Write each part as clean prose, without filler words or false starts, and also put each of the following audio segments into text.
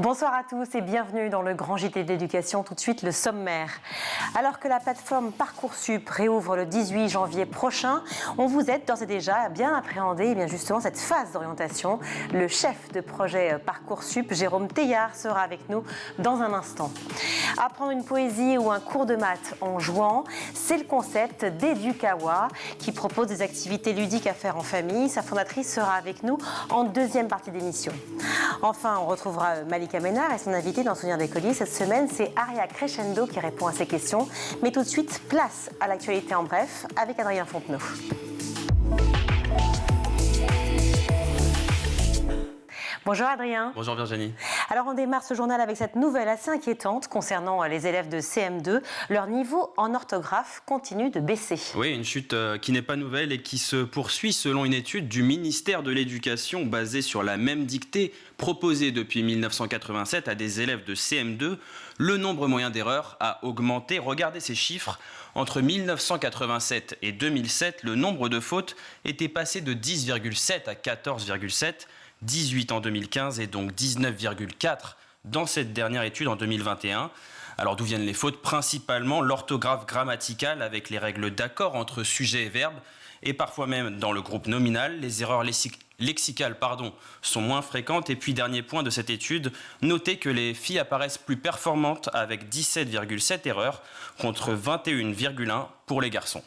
Bonsoir à tous et bienvenue dans le grand JT de l'éducation. Tout de suite, le sommaire. Alors que la plateforme Parcoursup réouvre le 18 janvier prochain, on vous aide d'ores et déjà à bien appréhender justement cette phase d'orientation. Le chef de projet Parcoursup, Jérôme Teillard, sera avec nous dans un instant. Apprendre une poésie ou un cours de maths en jouant, c'est le concept d'Edukawa qui propose des activités ludiques à faire en famille. Sa fondatrice sera avec nous en deuxième partie d'émission. Enfin, on retrouvera Malika Ménard et son invité dans Souvenir d'écolier. Cette semaine, c'est Aria Crescendo qui répond à ces questions. Mais tout de suite, place à l'actualité en bref avec Adrien Fontenot. Bonjour Adrien. Bonjour Virginie. Alors on démarre ce journal avec cette nouvelle assez inquiétante concernant les élèves de CM2. Leur niveau en orthographe continue de baisser. Oui, une chute qui n'est pas nouvelle et qui se poursuit selon une étude du ministère de l'Éducation basée sur la même dictée proposée depuis 1987 à des élèves de CM2. Le nombre moyen d'erreurs a augmenté. Regardez ces chiffres. Entre 1987 et 2007, le nombre de fautes était passé de 10,7 à 14,7. 18 en 2015 et donc 19,4 dans cette dernière étude en 2021. Alors d'où viennent les fautes? Principalement l'orthographe grammaticale avec les règles d'accord entre sujet et verbe et parfois même dans le groupe nominal. Les erreurs lexicales sont moins fréquentes. Et puis dernier point de cette étude, notez que les filles apparaissent plus performantes avec 17,7 erreurs contre 21,1 pour les garçons.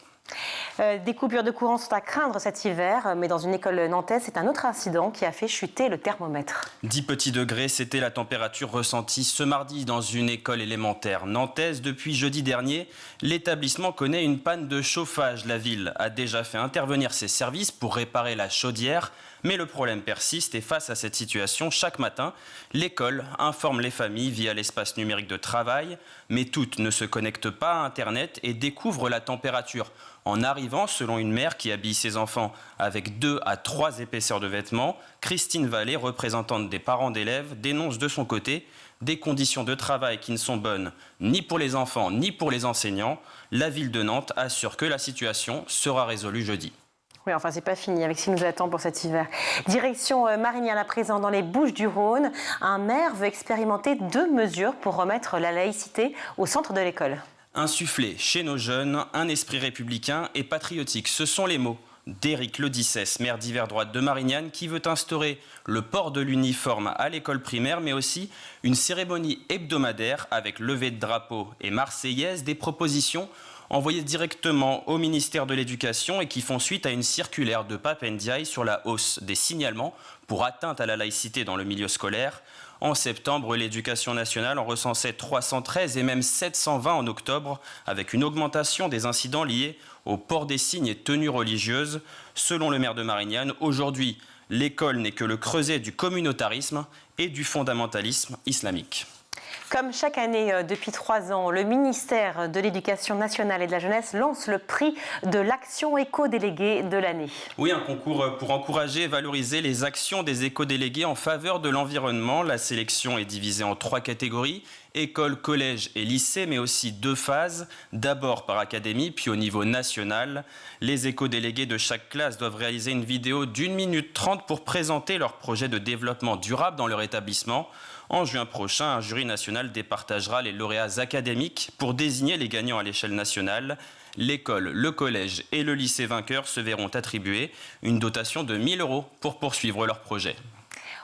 Des coupures de courant sont à craindre cet hiver, mais dans une école nantaise, c'est un autre incident qui a fait chuter le thermomètre. 10 petits degrés, c'était la température ressentie ce mardi dans une école élémentaire nantaise. Depuis jeudi dernier, l'établissement connaît une panne de chauffage. La ville a déjà fait intervenir ses services pour réparer la chaudière, mais le problème persiste et face à cette situation, chaque matin, l'école informe les familles via l'espace numérique de travail, mais toutes ne se connectent pas à Internet et découvrent la température en arrivant, selon une mère qui habille ses enfants avec 2 à 3 épaisseurs de vêtements. Christine Vallée, représentante des parents d'élèves, dénonce de son côté des conditions de travail qui ne sont bonnes ni pour les enfants ni pour les enseignants. La ville de Nantes assure que la situation sera résolue jeudi. Oui, enfin, c'est pas fini avec ce qui nous attend pour cet hiver. Direction Marignane à présent, dans les Bouches-du-Rhône. Un maire veut expérimenter 2 mesures pour remettre la laïcité au centre de l'école. Insuffler chez nos jeunes un esprit républicain et patriotique. Ce sont les mots d'Éric Ledissès, maire d'hiver droite de Marignane, qui veut instaurer le port de l'uniforme à l'école primaire, mais aussi une cérémonie hebdomadaire avec levée de drapeau et marseillaise, des propositions envoyées directement au ministère de l'Éducation et qui font suite à une circulaire de Pape Ndiaye sur la hausse des signalements pour atteinte à la laïcité dans le milieu scolaire. En septembre, l'Éducation nationale en recensait 313 et même 720 en octobre, avec une augmentation des incidents liés au port des signes et tenues religieuses. Selon le maire de Marignane, aujourd'hui, l'école n'est que le creuset du communautarisme et du fondamentalisme islamique. Comme chaque année depuis 3 ans, le ministère de l'Éducation nationale et de la jeunesse lance le prix de l'action éco-déléguée de l'année. Oui, un concours pour encourager et valoriser les actions des éco-délégués en faveur de l'environnement. La sélection est divisée en 3 catégories, école, collège et lycée, mais aussi 2 phases, d'abord par académie, puis au niveau national. Les éco-délégués de chaque classe doivent réaliser une vidéo d'1 minute 30 pour présenter leur projet de développement durable dans leur établissement. En juin prochain, un jury national départagera les lauréats académiques pour désigner les gagnants à l'échelle nationale. L'école, le collège et le lycée vainqueur se verront attribuer une dotation de 1 000 € pour poursuivre leur projet.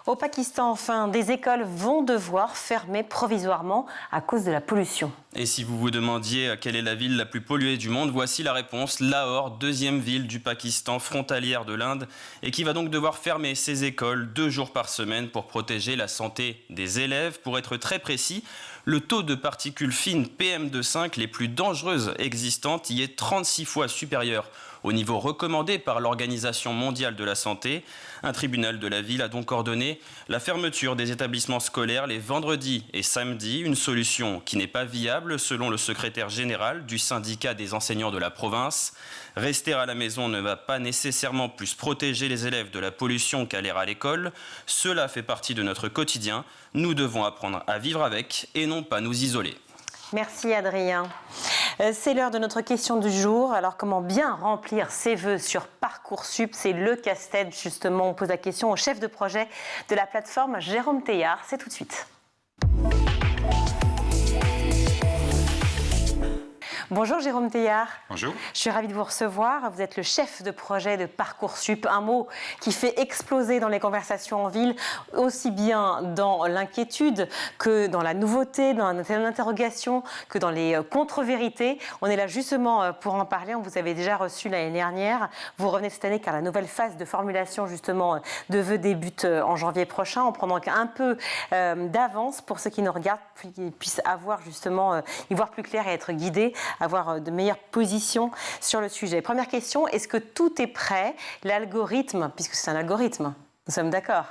Au Pakistan, enfin, des écoles vont devoir fermer provisoirement à cause de la pollution. Et si vous vous demandiez quelle est la ville la plus polluée du monde, voici la réponse. Lahore, 2e ville du Pakistan, frontalière de l'Inde, et qui va donc devoir fermer ses écoles 2 jours par semaine pour protéger la santé des élèves. Pour être très précis, le taux de particules fines PM2,5 les plus dangereuses existantes y est 36 fois supérieur au niveau recommandé par l'Organisation mondiale de la santé. Un tribunal de la ville a donc ordonné la fermeture des établissements scolaires les vendredis et samedis, une solution qui n'est pas viable selon le secrétaire général du syndicat des enseignants de la province. Rester à la maison ne va pas nécessairement plus protéger les élèves de la pollution qu'aller à l'école. Cela fait partie de notre quotidien. Nous devons apprendre à vivre avec et non pas nous isoler. Merci Adrien. C'est l'heure de notre question du jour. Alors, comment bien remplir ses vœux sur Parcoursup? C'est le casse-tête, justement. On pose la question au chef de projet de la plateforme, Jérôme Teillard. C'est tout de suite. Bonjour Jérôme Teillard. Bonjour. Je suis ravie de vous recevoir. Vous êtes le chef de projet de Parcoursup, un mot qui fait exploser dans les conversations en ville, aussi bien dans l'inquiétude que dans la nouveauté, dans l'interrogation, que dans les contre-vérités. On est là justement pour en parler. On vous avait déjà reçu l'année dernière. Vous revenez cette année car la nouvelle phase de formulation justement de vœux débute en janvier prochain. On prend donc un peu d'avance pour ceux qui nous regardent, puissent avoir justement, y voir plus clair et être guidés, avoir de meilleures positions sur le sujet. Première question, est-ce que tout est prêt? L'algorithme, puisque c'est un algorithme, nous sommes d'accord?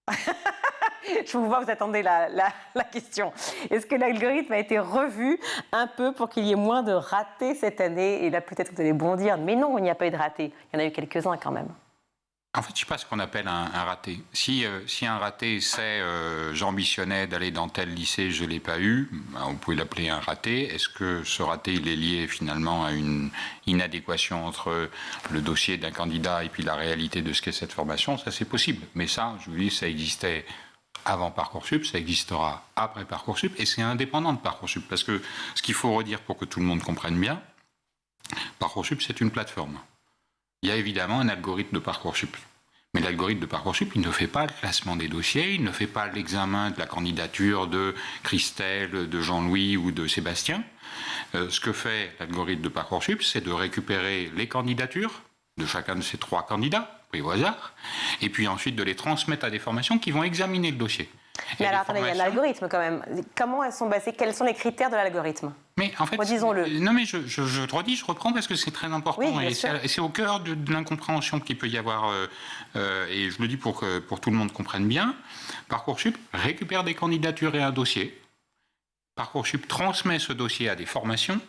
Je vous vois, vous attendez la question. Est-ce que l'algorithme a été revu un peu pour qu'il y ait moins de ratés cette année? Et là, peut-être vous allez bondir, mais non, il n'y a pas eu de ratés. Il y en a eu quelques-uns quand même. En fait, je ne sais pas ce qu'on appelle un raté. Si un raté, c'est j'ambitionnais d'aller dans tel lycée, je ne l'ai pas eu, on peut l'appeler un raté. Est-ce que ce raté, il est lié finalement à une inadéquation entre le dossier d'un candidat et puis la réalité de ce qu'est cette formation? Ça, c'est possible. Mais ça, je vous dis, ça existait avant Parcoursup, ça existera après Parcoursup, et c'est indépendant de Parcoursup. Parce que ce qu'il faut redire pour que tout le monde comprenne bien, Parcoursup, c'est une plateforme. Il y a évidemment un algorithme de Parcoursup. Mais l'algorithme de Parcoursup, il ne fait pas le classement des dossiers, il ne fait pas l'examen de la candidature de Christelle, de Jean-Louis ou de Sébastien. Ce que fait l'algorithme de Parcoursup, c'est de récupérer les candidatures de chacun de ces 3 candidats, pris au hasard, et puis ensuite de les transmettre à des formations qui vont examiner le dossier. Mais alors, attendez, il y a un algorithme quand même. Comment elles sont basées? Quels sont les critères de l'algorithme? Mais en fait, disons-le. Non, mais je te redis, je reprends parce que c'est très important. Oui, et c'est au cœur de l'incompréhension qu'il peut y avoir. Et je le dis pour que tout le monde comprenne bien. Parcoursup récupère des candidatures et un dossier. Parcoursup transmet ce dossier à des formations.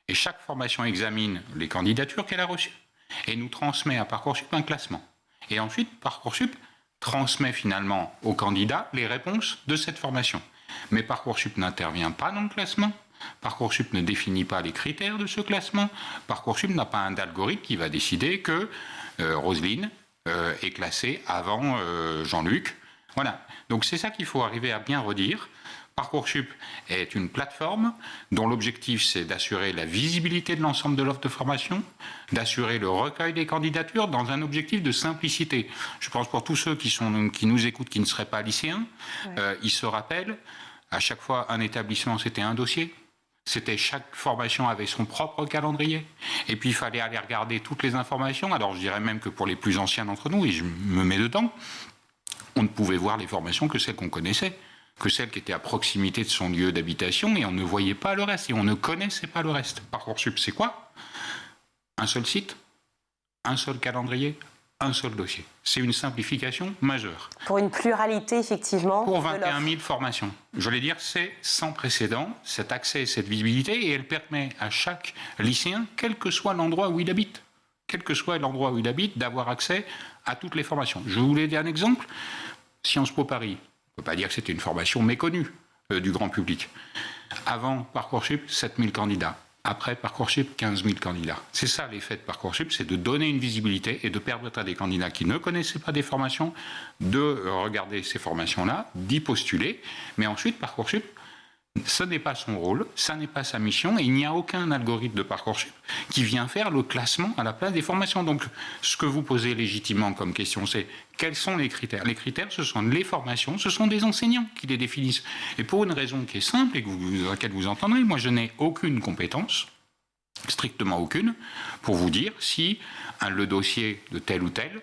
Et chaque formation examine les candidatures qu'elle a reçues. Et nous transmet à Parcoursup un classement. Et ensuite, Parcoursup transmet finalement aux candidats les réponses de cette formation. Mais Parcoursup n'intervient pas dans le classement. Parcoursup ne définit pas les critères de ce classement. Parcoursup n'a pas un algorithme qui va décider que Roselyne est classée avant Jean-Luc. Voilà. Donc c'est ça qu'il faut arriver à bien redire. Parcoursup est une plateforme dont l'objectif c'est d'assurer la visibilité de l'ensemble de l'offre de formation, d'assurer le recueil des candidatures dans un objectif de simplicité. Je pense pour tous ceux qui nous écoutent qui ne seraient pas lycéens, ils se rappellent, à chaque fois un établissement c'était un dossier. C'était chaque formation avait son propre calendrier. Et puis il fallait aller regarder toutes les informations. Alors je dirais même que pour les plus anciens d'entre nous, et je me mets dedans, on ne pouvait voir les formations que celles qu'on connaissait, que celles qui étaient à proximité de son lieu d'habitation, et on ne voyait pas le reste, et on ne connaissait pas le reste. Parcoursup, c'est quoi? Un seul site, un seul calendrier, un seul dossier. C'est une simplification majeure. Pour une pluralité, effectivement. Pour 21 000 formations. Je voulais dire, c'est sans précédent, cet accès, cette visibilité, et elle permet à chaque lycéen, quel que soit l'endroit où il habite, d'avoir accès à toutes les formations. Je voulais dire un exemple. Sciences Po Paris. On ne peut pas dire que c'était une formation méconnue du grand public. Avant Parcoursup, 7 000 candidats. Après Parcoursup, 15 000 candidats. C'est ça l'effet de Parcoursup, c'est de donner une visibilité et de permettre à des candidats qui ne connaissaient pas des formations de regarder ces formations-là, d'y postuler. Mais ensuite, Parcoursup, ce n'est pas son rôle, ça n'est pas sa mission, et il n'y a aucun algorithme de Parcoursup qui vient faire le classement à la place des formations. Donc, ce que vous posez légitimement comme question, c'est quels sont les critères? Les critères, ce sont les formations, ce sont des enseignants qui les définissent. Et pour une raison qui est simple et à laquelle vous entendrez, moi je n'ai aucune compétence, strictement aucune, pour vous dire si le dossier de tel ou tel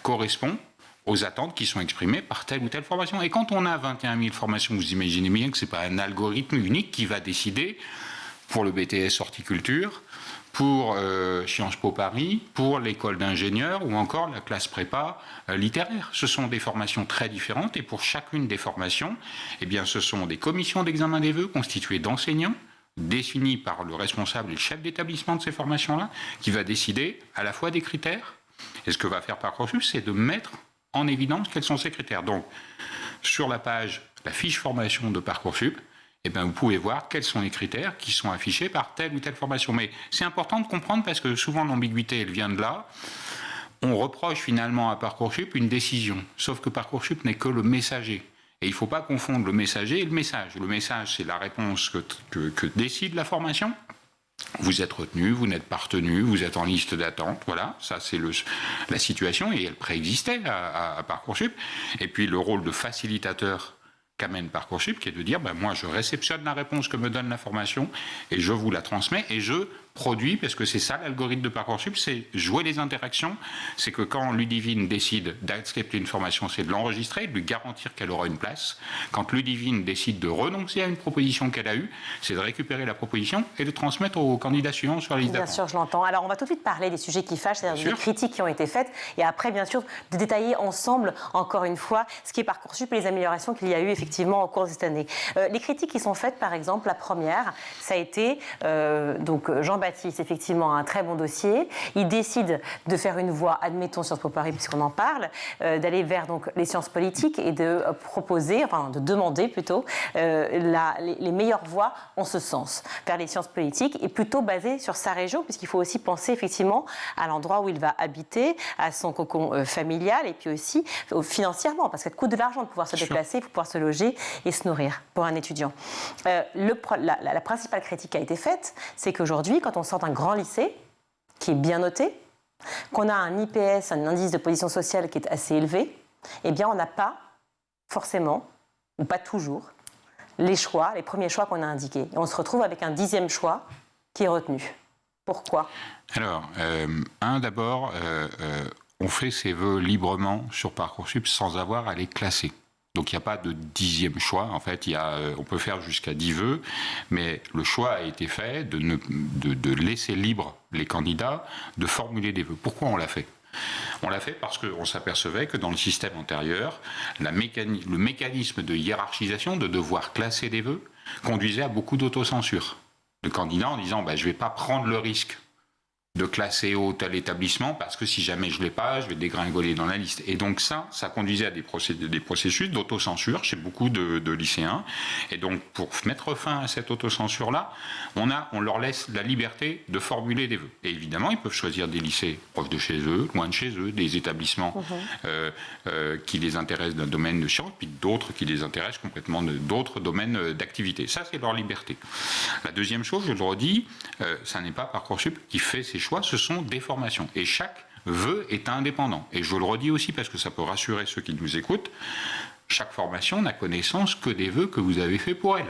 correspond aux attentes qui sont exprimées par telle ou telle formation. Et quand on a 21 000 formations, vous imaginez bien que ce n'est pas un algorithme unique qui va décider pour le BTS horticulture, pour Sciences Po Paris, pour l'école d'ingénieurs ou encore la classe prépa littéraire. Ce sont des formations très différentes et pour chacune des formations, eh bien, ce sont des commissions d'examen des vœux constituées d'enseignants définies par le responsable et le chef d'établissement de ces formations-là qui va décider à la fois des critères. Et ce que va faire Parcoursup, c'est de mettre en évidence quels sont ces critères. Donc, sur la page, la fiche formation de Parcoursup, eh bien, vous pouvez voir quels sont les critères qui sont affichés par telle ou telle formation. Mais c'est important de comprendre parce que souvent l'ambiguïté, elle vient de là. On reproche finalement à Parcoursup une décision, sauf que Parcoursup n'est que le messager. Et il ne faut pas confondre le messager et le message. Le message, c'est la réponse que décide la formation. Vous êtes retenu, vous n'êtes pas retenu, vous êtes en liste d'attente. Voilà, ça c'est la situation et elle préexistait à Parcoursup. Et puis le rôle de facilitateur qu'amène Parcoursup, qui est de dire, moi je réceptionne la réponse que me donne la formation et je vous la transmets et je produit, parce que c'est ça l'algorithme de Parcoursup, c'est jouer les interactions. C'est que quand Ludivine décide d'accepter une formation, c'est de l'enregistrer, de lui garantir qu'elle aura une place. Quand Ludivine décide de renoncer à une proposition qu'elle a eue, c'est de récupérer la proposition et de transmettre aux candidats suivants sur la liste d'attente. Bien sûr, je l'entends. Alors, on va tout de suite parler des sujets qui fâchent, c'est-à-dire des critiques qui ont été faites, et après, bien sûr, de détailler ensemble, encore une fois, ce qui est Parcoursup et les améliorations qu'il y a eu effectivement au cours de cette année. Les critiques qui sont faites, par exemple, la première, ça a été donc Jean-Baptiste, effectivement, a un très bon dossier. Il décide de faire une voie, admettons Sciences Po Paris, puisqu'on en parle, d'aller vers donc les sciences politiques et de proposer, enfin de demander plutôt, les meilleures voies en ce sens, vers les sciences politiques, et plutôt basé sur sa région, puisqu'il faut aussi penser effectivement à l'endroit où il va habiter, à son cocon familial, et puis aussi financièrement, parce que ça coûte de l'argent de pouvoir se déplacer, pour pouvoir se loger et se nourrir pour un étudiant. La principale critique qui a été faite, c'est qu'aujourd'hui, quand on sort d'un grand lycée, qui est bien noté, qu'on a un IPS, un indice de position sociale qui est assez élevé, eh bien on n'a pas forcément, ou pas toujours, les premiers choix qu'on a indiqués. Et on se retrouve avec un 10e choix qui est retenu. Pourquoi ? Alors, d'abord, on fait ses vœux librement sur Parcoursup sans avoir à les classer. Donc il n'y a pas de 10e choix. En fait, on peut faire jusqu'à 10 vœux, mais le choix a été fait de laisser libre les candidats de formuler des vœux. Pourquoi on l'a fait ? On l'a fait parce qu'on s'apercevait que dans le système antérieur, le mécanisme de hiérarchisation, de devoir classer des vœux, conduisait à beaucoup d'autocensure. De candidats en disant je ne vais pas prendre le risque de classer haut tel établissement parce que si jamais je ne l'ai pas, je vais dégringoler dans la liste. Et donc ça conduisait à des processus d'autocensure chez beaucoup de lycéens. Et donc pour mettre fin à cette autocensure-là, on leur laisse la liberté de formuler des vœux. Et évidemment, ils peuvent choisir des lycées proches de chez eux, loin de chez eux, des établissements qui les intéressent d'un domaine de sciences, puis d'autres qui les intéressent complètement d'autres domaines d'activité. Ça, c'est leur liberté. La deuxième chose, je le redis, ça n'est pas Parcoursup qui fait ces choix, ce sont des formations. Et chaque vœu est indépendant. Et je le redis aussi parce que ça peut rassurer ceux qui nous écoutent, chaque formation n'a connaissance que des vœux que vous avez faits pour elle.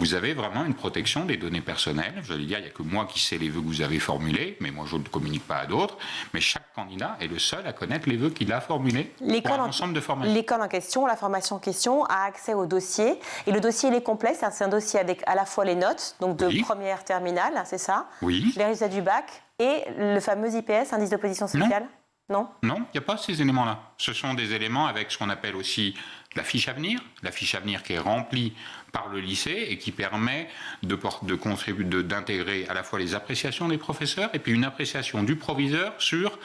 Vous avez vraiment une protection des données personnelles. J'allais dire, il n'y a que moi qui sais les vœux que vous avez formulés, mais moi je ne communique pas à d'autres. Mais chaque candidat est le seul à connaître les vœux qu'il a formulés pour un ensemble de formations. L'école en question, la formation en question, a accès au dossier. Et le dossier, il est complet. C'est un dossier avec à la fois les notes, donc de première terminale, c'est ça ? Oui. Les résultats du bac et le fameux IPS, indice de position sociale ? Non, il n'y a pas ces éléments-là. Ce sont des éléments avec ce qu'on appelle aussi la fiche avenir qui est remplie par le lycée et qui permet d'intégrer à la fois les appréciations des professeurs et puis une appréciation du proviseur sur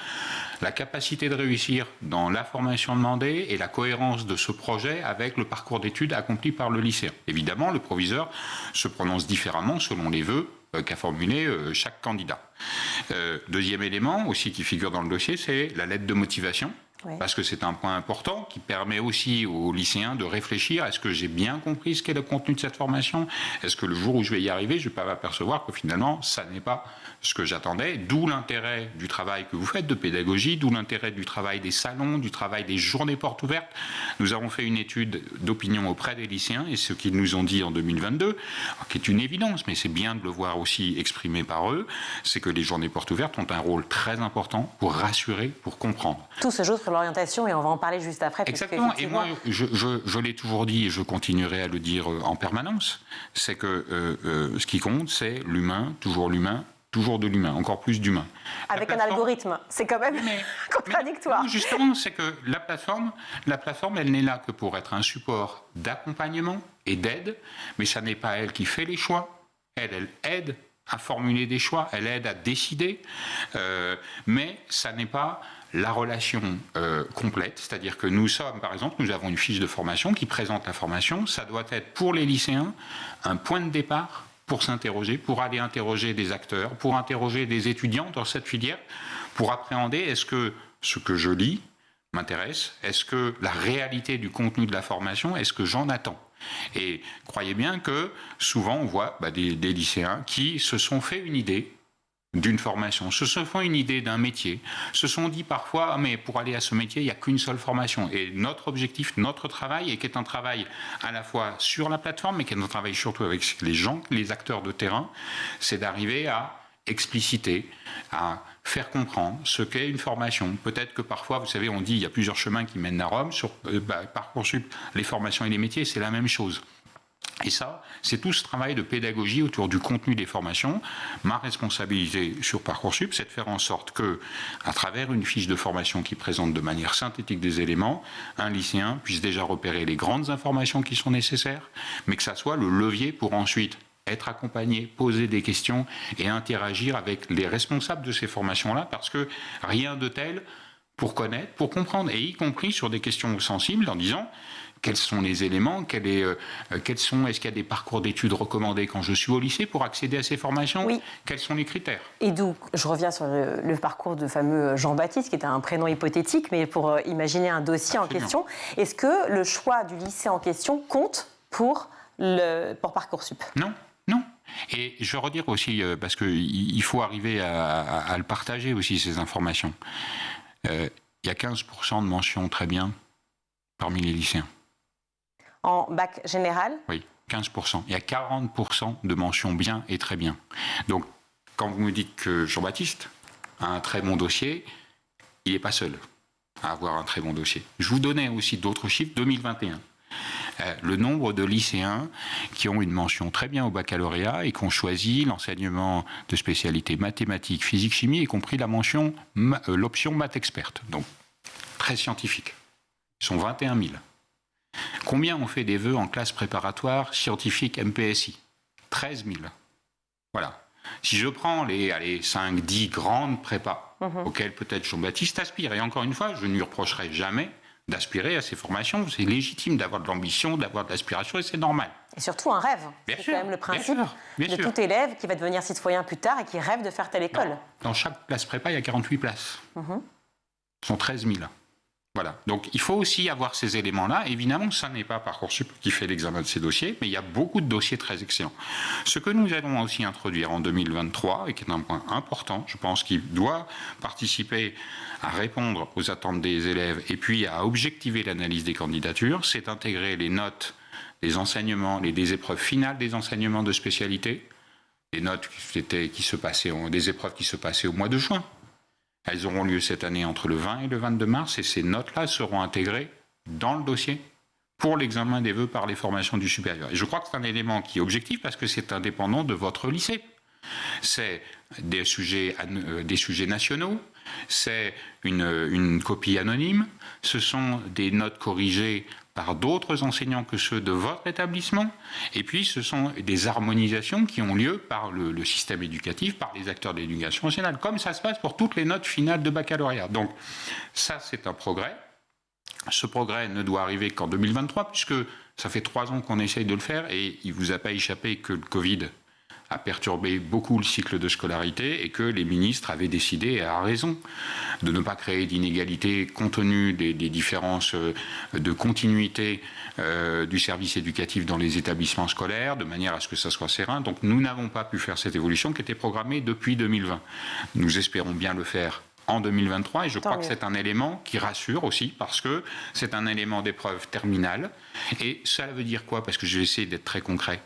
la capacité de réussir dans la formation demandée et la cohérence de ce projet avec le parcours d'études accompli par le lycéen. Évidemment, le proviseur se prononce différemment selon les vœux qu'a formulé chaque candidat. Deuxième élément aussi qui figure dans le dossier, c'est la lettre de motivation. Oui. Parce que c'est un point important qui permet aussi aux lycéens de réfléchir, est-ce que j'ai bien compris ce qu'est le contenu de cette formation ? Est-ce que le jour où je vais y arriver, je ne vais pas m'apercevoir que finalement, ça n'est pas ce que j'attendais ? D'où l'intérêt du travail que vous faites de pédagogie, d'où l'intérêt du travail des salons, du travail des journées portes ouvertes. Nous avons fait une étude d'opinion auprès des lycéens et ce qu'ils nous ont dit en 2022, qui est une évidence, mais c'est bien de le voir aussi exprimé par eux, c'est que les journées portes ouvertes ont un rôle très important pour rassurer, pour comprendre. Tout se joue sur l'orientation et on va en parler juste après. Exactement, et moi je l'ai toujours dit et je continuerai à le dire en permanence, c'est que ce qui compte c'est l'humain, toujours de l'humain, encore plus d'humain. Avec un algorithme, c'est quand même contradictoire. Mais justement, c'est que la plateforme, elle n'est là que pour être un support d'accompagnement et d'aide, mais ça n'est pas elle qui fait les choix, elle aide à formuler des choix, elle aide à décider, mais ça n'est pas la relation complète, c'est-à-dire que nous avons une fiche de formation qui présente la formation, ça doit être pour les lycéens un point de départ pour s'interroger, pour aller interroger des acteurs, pour interroger des étudiants dans cette filière, pour appréhender est-ce que ce que je lis m'intéresse, est-ce que la réalité du contenu de la formation, est-ce que j'en attends ? Et croyez bien que souvent on voit des lycéens qui se sont fait une idée d'une formation, se font une idée d'un métier, se sont dit parfois, mais pour aller à ce métier, il n'y a qu'une seule formation. Et notre objectif, notre travail, et qui est un travail à la fois sur la plateforme, mais qui est un travail surtout avec les gens, les acteurs de terrain, c'est d'arriver à expliciter, à faire comprendre ce qu'est une formation. Peut-être que parfois, vous savez, on dit il y a plusieurs chemins qui mènent à Rome. Sur Parcoursup, les formations et les métiers, c'est la même chose. Et ça, c'est tout ce travail de pédagogie autour du contenu des formations. Ma responsabilité sur Parcoursup, c'est de faire en sorte que, à travers une fiche de formation qui présente de manière synthétique des éléments, un lycéen puisse déjà repérer les grandes informations qui sont nécessaires, mais que ça soit le levier pour ensuite être accompagné, poser des questions et interagir avec les responsables de ces formations-là, parce que rien de tel pour connaître, pour comprendre, et y compris sur des questions sensibles en disant quels sont les éléments, est-ce qu'il y a des parcours d'études recommandés quand je suis au lycée pour accéder à ces formations, oui. Quels sont les critères? Et d'où, je reviens sur le parcours de fameux Jean-Baptiste, qui est un prénom hypothétique, mais pour imaginer un dossier en question, est-ce que le choix du lycée en question compte pour Parcoursup? Non. Non. Et je veux redire aussi, parce qu'il faut arriver à le partager aussi, ces informations. Il y a 15% de mentions très bien parmi les lycéens. En bac général? Oui, 15%. Il y a 40% de mentions bien et très bien. Donc, quand vous me dites que Jean-Baptiste a un très bon dossier, il n'est pas seul à avoir un très bon dossier. Je vous donnais aussi d'autres chiffres, 2021. Le nombre de lycéens qui ont une mention très bien au baccalauréat et qui ont choisi l'enseignement de spécialité mathématiques, physique, chimie, y compris l'option maths experte, donc très scientifique. Ils sont 21 000. Combien ont fait des vœux en classe préparatoire scientifique MPSI? 13 000. Voilà. Si je prends les 5, 10 grandes prépas auxquelles peut-être Jean-Baptiste aspire, et encore une fois, je ne lui reprocherai jamais d'aspirer à ces formations, c'est légitime d'avoir de l'ambition, d'avoir de l'aspiration, et c'est normal. Et surtout un rêve. C'est quand même le principe de tout élève qui va devenir citoyen plus tard et qui rêve de faire telle école. Dans chaque classe prépa, il y a 48 places. Ce sont 13 000. Voilà. Donc il faut aussi avoir ces éléments-là. Évidemment, ça n'est pas Parcoursup qui fait l'examen de ces dossiers, mais il y a beaucoup de dossiers très excellents. Ce que nous allons aussi introduire en 2023, et qui est un point important, je pense qu'il doit participer à répondre aux attentes des élèves et puis à objectiver l'analyse des candidatures, c'est intégrer les notes, les enseignements, des épreuves finales des enseignements de spécialité, les notes des épreuves qui se passaient au mois de juin. Elles auront lieu cette année entre le 20 et le 22 mars, et ces notes-là seront intégrées dans le dossier pour l'examen des vœux par les formations du supérieur. Et je crois que c'est un élément qui est objectif parce que c'est indépendant de votre lycée. C'est des sujets nationaux, c'est une copie anonyme, ce sont des notes corrigées par d'autres enseignants que ceux de votre établissement, et puis ce sont des harmonisations qui ont lieu par le système éducatif, par les acteurs de l'éducation nationale, comme ça se passe pour toutes les notes finales de baccalauréat. Donc ça, c'est un progrès. Ce progrès ne doit arriver qu'en 2023, puisque ça fait 3 ans qu'on essaye de le faire, et il ne vous a pas échappé que le Covid a perturbé beaucoup le cycle de scolarité et que les ministres avaient décidé, et à raison, de ne pas créer d'inégalités compte tenu des différences de continuité du service éducatif dans les établissements scolaires, de manière à ce que ça soit serein. Donc nous n'avons pas pu faire cette évolution qui était programmée depuis 2020. Nous espérons bien le faire en 2023, et je crois que c'est un élément qui rassure aussi, parce que c'est un élément d'épreuve terminale. Et ça veut dire quoi? Parce que je vais essayer d'être très concret.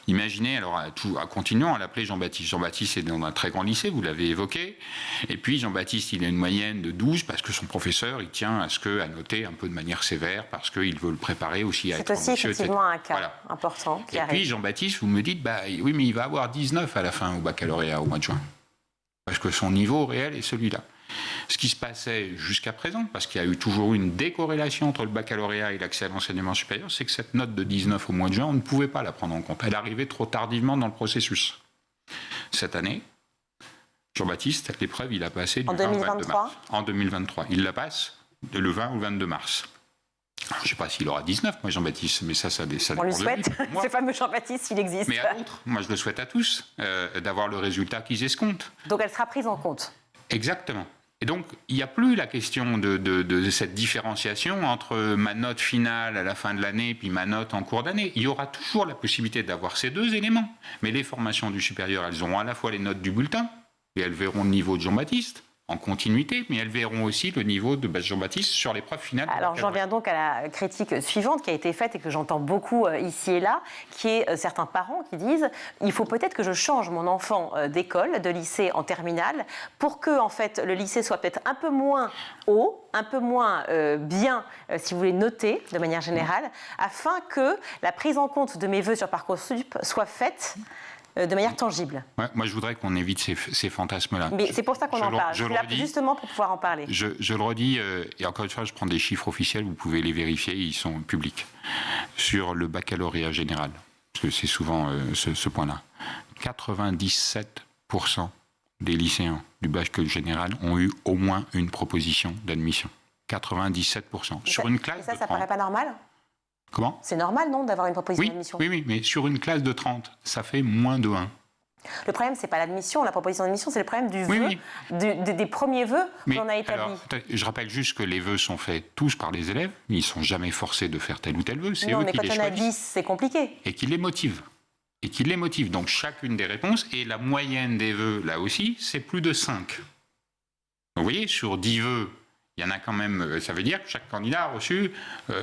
Imaginez, alors continuons à l'appeler Jean-Baptiste. Jean-Baptiste est dans un très grand lycée, vous l'avez évoqué. Et puis Jean-Baptiste, il a une moyenne de 12 parce que son professeur, il tient à noter un peu de manière sévère parce qu'il veut le préparer aussi à être ambitieux. C'est aussi effectivement un cas important qui arrive. Et puis Jean-Baptiste, vous me dites, oui, mais il va avoir 19 à la fin au baccalauréat au mois de juin. Parce que son niveau réel est celui-là. Ce qui se passait jusqu'à présent, parce qu'il y a toujours eu une décorrélation entre le baccalauréat et l'accès à l'enseignement supérieur, c'est que cette note de 19 au mois de juin, on ne pouvait pas la prendre en compte. Elle arrivait trop tardivement dans le processus. Cette année, Jean-Baptiste, l'épreuve, il a passé du 20 au 22 mars. En 2023. Il la passe le 20 au 22 mars. Alors, je ne sais pas s'il aura 19, moi, Jean-Baptiste, mais ça dépend. On lui souhaite, ce fameux Jean-Baptiste, s'il existe. Mais à d'autres, moi je le souhaite à tous, d'avoir le résultat qu'ils escomptent. Donc elle sera prise en compte. Exactement. Et donc, il n'y a plus la question de cette différenciation entre ma note finale à la fin de l'année puis ma note en cours d'année. Il y aura toujours la possibilité d'avoir ces deux éléments. Mais les formations du supérieur, elles auront à la fois les notes du bulletin, et elles verront le niveau de Jean-Baptiste en continuité, mais elles verront aussi le niveau de Jean-Baptiste sur l'épreuve finale. Alors j'en viens donc à la critique suivante qui a été faite et que j'entends beaucoup ici et là, qui est certains parents qui disent il faut peut-être que je change mon enfant d'école, de lycée en terminale, pour que en fait le lycée soit peut-être un peu moins haut, un peu moins bien, si vous voulez, noté de manière générale, afin que la prise en compte de mes vœux sur Parcoursup soit faite de manière tangible. Ouais, moi, je voudrais qu'on évite ces fantasmes-là. Mais c'est pour ça qu'on en parle. Je suis là justement pour pouvoir en parler. Je le redis, et encore une fois, je prends des chiffres officiels, vous pouvez les vérifier, ils sont publics. Sur le baccalauréat général, parce que c'est souvent ce point-là, 97% des lycéens du bac général ont eu au moins une proposition d'admission. 97%. Sur une classe et ça paraît pas normal ? Comment ? C'est normal, non, d'avoir une proposition d'admission ? Oui, mais sur une classe de 30, ça fait moins de 1. Le problème, c'est pas l'admission, la proposition d'admission, c'est le problème du vœu, des premiers vœux qu'on a établis. Alors, je rappelle juste que les vœux sont faits tous par les élèves, ils ne sont jamais forcés de faire tel ou tel vœu, c'est eux qui les choisissent. Non, mais quand on a 10, c'est compliqué. Et qui les motivent. Donc chacune des réponses, et la moyenne des vœux, là aussi, c'est plus de 5. Donc, vous voyez, sur 10 vœux, il y en a quand même, ça veut dire que chaque candidat a reçu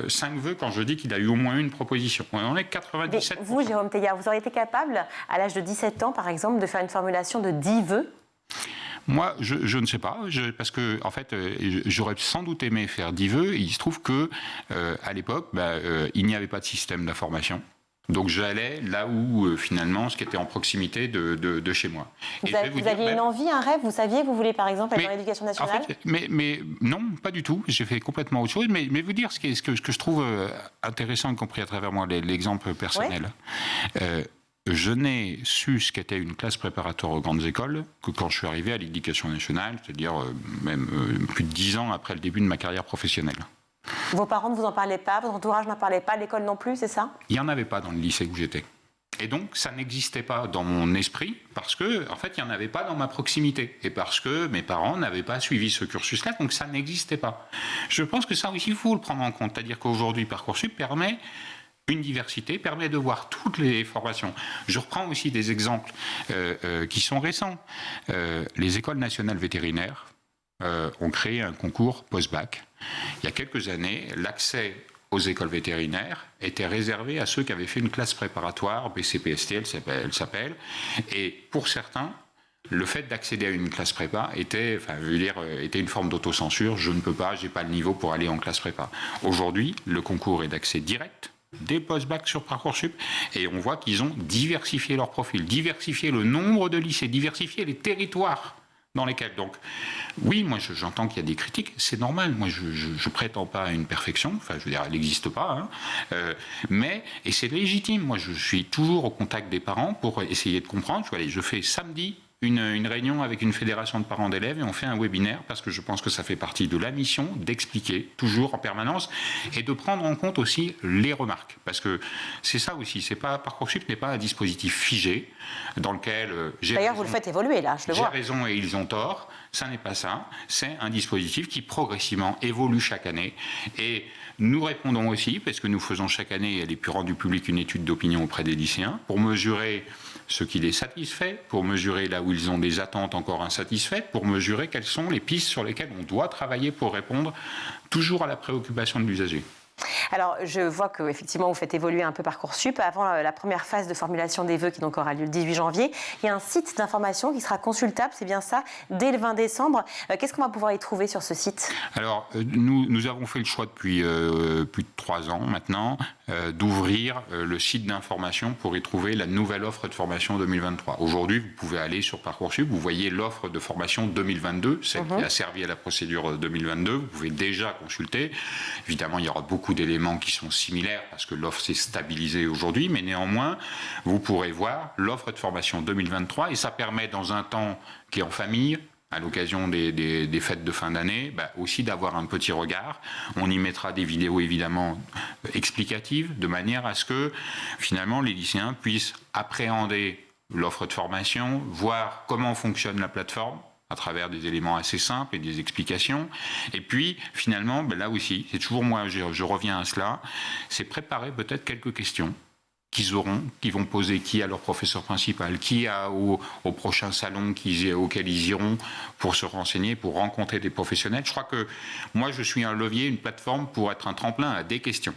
5 vœux quand je dis qu'il a eu au moins une proposition. On en est 97%. Mais vous, Jérôme Teilhard, vous auriez été capable, à l'âge de 17 ans, par exemple, de faire une formulation de 10 vœux ? Moi, je ne sais pas, parce que en fait, j'aurais sans doute aimé faire 10 vœux. Il se trouve que à l'époque, il n'y avait pas de système d'information. Donc j'allais là où finalement ce qui était en proximité de chez moi. Vous aviez une envie, un rêve, vous saviez, vous voulez par exemple être dans l'éducation nationale ? En fait, mais non, pas du tout. J'ai fait complètement autre chose. Mais vous dire ce que je trouve intéressant, y compris à travers moi l'exemple personnel. Ouais. Je n'ai su ce qu'était une classe préparatoire aux grandes écoles que quand je suis arrivé à l'éducation nationale, c'est-à-dire même plus de 10 ans après le début de ma carrière professionnelle. Vos parents ne vous en parlaient pas, votre entourage n'en parlait pas, l'école non plus, c'est ça ? Il n'y en avait pas dans le lycée où j'étais. Et donc, ça n'existait pas dans mon esprit parce que, en fait, il n'y en avait pas dans ma proximité. Et parce que mes parents n'avaient pas suivi ce cursus-là, donc ça n'existait pas. Je pense que ça aussi, il faut le prendre en compte. C'est-à-dire qu'aujourd'hui, Parcoursup permet une diversité, permet de voir toutes les formations. Je reprends aussi des exemples qui sont récents. Les écoles nationales vétérinaires ont créé un concours post-bac. Il y a quelques années, l'accès aux écoles vétérinaires était réservé à ceux qui avaient fait une classe préparatoire, BCPST, elle s'appelle, et pour certains, le fait d'accéder à une classe prépa était une forme d'autocensure. Je ne peux pas, j'ai pas le niveau pour aller en classe prépa. Aujourd'hui, le concours est d'accès direct, des post-bac sur Parcoursup, et on voit qu'ils ont diversifié leur profil, diversifié le nombre de lycées, diversifié les territoires dans lesquels. Donc, oui, moi j'entends qu'il y a des critiques, c'est normal. Moi je prétends pas à une perfection, enfin je veux dire, elle n'existe pas, et c'est légitime. Moi je suis toujours au contact des parents pour essayer de comprendre. Je fais samedi une réunion avec une fédération de parents d'élèves et on fait un webinaire parce que je pense que ça fait partie de la mission d'expliquer toujours en permanence et de prendre en compte aussi les remarques. Parce que c'est ça aussi, Parcoursup n'est pas un dispositif figé dans lequel j'ai D'ailleurs, raison, vous le faites évoluer là, je le vois. J'ai raison et ils ont tort. Ça n'est pas ça. C'est un dispositif qui progressivement évolue chaque année. Et nous répondons aussi, parce que nous faisons chaque année, elle est plus rendue publique, une étude d'opinion auprès des lycéens pour mesurer ce qui les satisfait, pour mesurer là où ils ont des attentes encore insatisfaites, pour mesurer quelles sont les pistes sur lesquelles on doit travailler pour répondre toujours à la préoccupation de l'usager. Alors, je vois qu'effectivement, vous faites évoluer un peu Parcoursup. Avant la première phase de formulation des vœux qui donc aura lieu le 18 janvier, il y a un site d'information qui sera consultable, c'est bien ça, dès le 20 décembre. Qu'est-ce qu'on va pouvoir y trouver sur ce site ? Alors, nous avons fait le choix depuis plus de 3 ans maintenant d'ouvrir le site d'information pour y trouver la nouvelle offre de formation 2023. Aujourd'hui, vous pouvez aller sur Parcoursup, vous voyez l'offre de formation 2022, celle qui a servi à la procédure 2022. Vous pouvez déjà consulter. Évidemment, il y aura beaucoup d'éléments qui sont similaires parce que l'offre s'est stabilisée aujourd'hui, mais néanmoins, vous pourrez voir l'offre de formation 2023 et ça permet dans un temps qui est en famille, à l'occasion des fêtes de fin d'année, aussi d'avoir un petit regard. On y mettra des vidéos évidemment explicatives de manière à ce que finalement les lycéens puissent appréhender l'offre de formation, voir comment fonctionne la plateforme, à travers des éléments assez simples et des explications. Et puis, finalement, là aussi, c'est toujours moi, je reviens à cela, c'est préparer peut-être quelques questions qui vont poser qui à leur professeur principal, qui au prochain salon auquel ils iront pour se renseigner, pour rencontrer des professionnels. Je crois que moi, je suis un levier, une plateforme pour être un tremplin à des questions.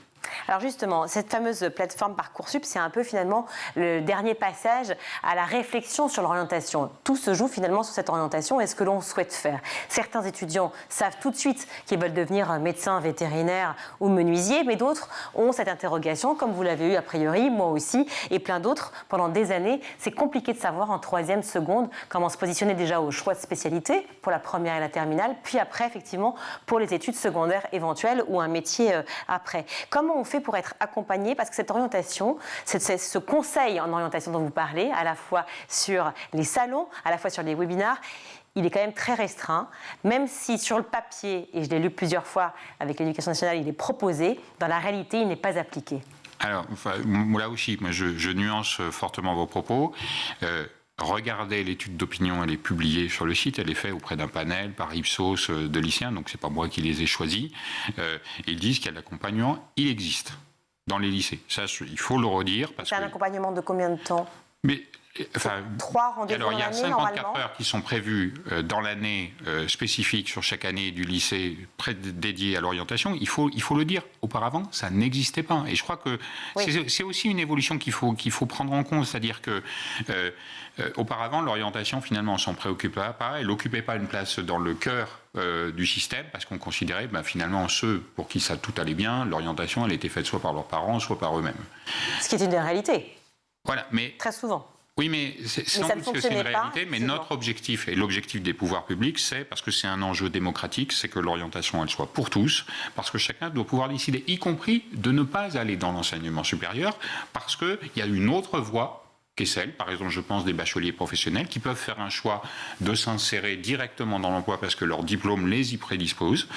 Alors justement, cette fameuse plateforme Parcoursup, c'est un peu finalement le dernier passage à la réflexion sur l'orientation. Tout se joue finalement sur cette orientation et ce que l'on souhaite faire. Certains étudiants savent tout de suite qu'ils veulent devenir médecin, vétérinaire ou menuisier, mais d'autres ont cette interrogation, comme vous l'avez eu a priori, moi aussi, et plein d'autres. Pendant des années, c'est compliqué de savoir en troisième, seconde, comment se positionner déjà au choix de spécialité pour la première et la terminale, puis après, effectivement, pour les études secondaires éventuelles ou un métier après. Comment on fait pour être accompagné, parce que cette orientation, ce conseil en orientation dont vous parlez, à la fois sur les salons, à la fois sur les webinars, il est quand même très restreint, même si sur le papier, et je l'ai lu plusieurs fois avec l'Éducation nationale, il est proposé, dans la réalité, il n'est pas appliqué. Alors, là aussi, moi, je nuance fortement vos propos. Regardez l'étude d'opinion, elle est publiée sur le site, elle est faite auprès d'un panel par Ipsos de lycéens, donc c'est pas moi qui les ai choisis. Ils disent qu'il y a de l'accompagnement, il existe dans les lycées. Ça, il faut le redire. C'est un accompagnement de combien de temps ? Mais, 3 rendez-vous alors, dans il y a l'année, 54 heures qui sont prévues dans l'année spécifique sur chaque année du lycée dédiée à l'orientation. Il faut le dire. Auparavant, ça n'existait pas. Et je crois que c'est aussi une évolution qu'il faut prendre en compte. C'est-à-dire que auparavant, l'orientation, finalement, on ne s'en préoccupait pas. Elle n'occupait pas une place dans le cœur du système, parce qu'on considérait, finalement, ceux pour qui ça tout allait bien, l'orientation, elle était faite soit par leurs parents, soit par eux-mêmes. Ce qui est une réalité. Voilà, mais très souvent. Oui, mais sans doute que c'est une réalité, mais notre objectif, et l'objectif des pouvoirs publics, c'est, parce que c'est un enjeu démocratique, c'est que l'orientation, elle soit pour tous, parce que chacun doit pouvoir décider, y compris de ne pas aller dans l'enseignement supérieur, parce qu'il y a une autre voie, qui est celle, par exemple, je pense, des bacheliers professionnels, qui peuvent faire un choix de s'insérer directement dans l'emploi parce que leur diplôme les y prédispose.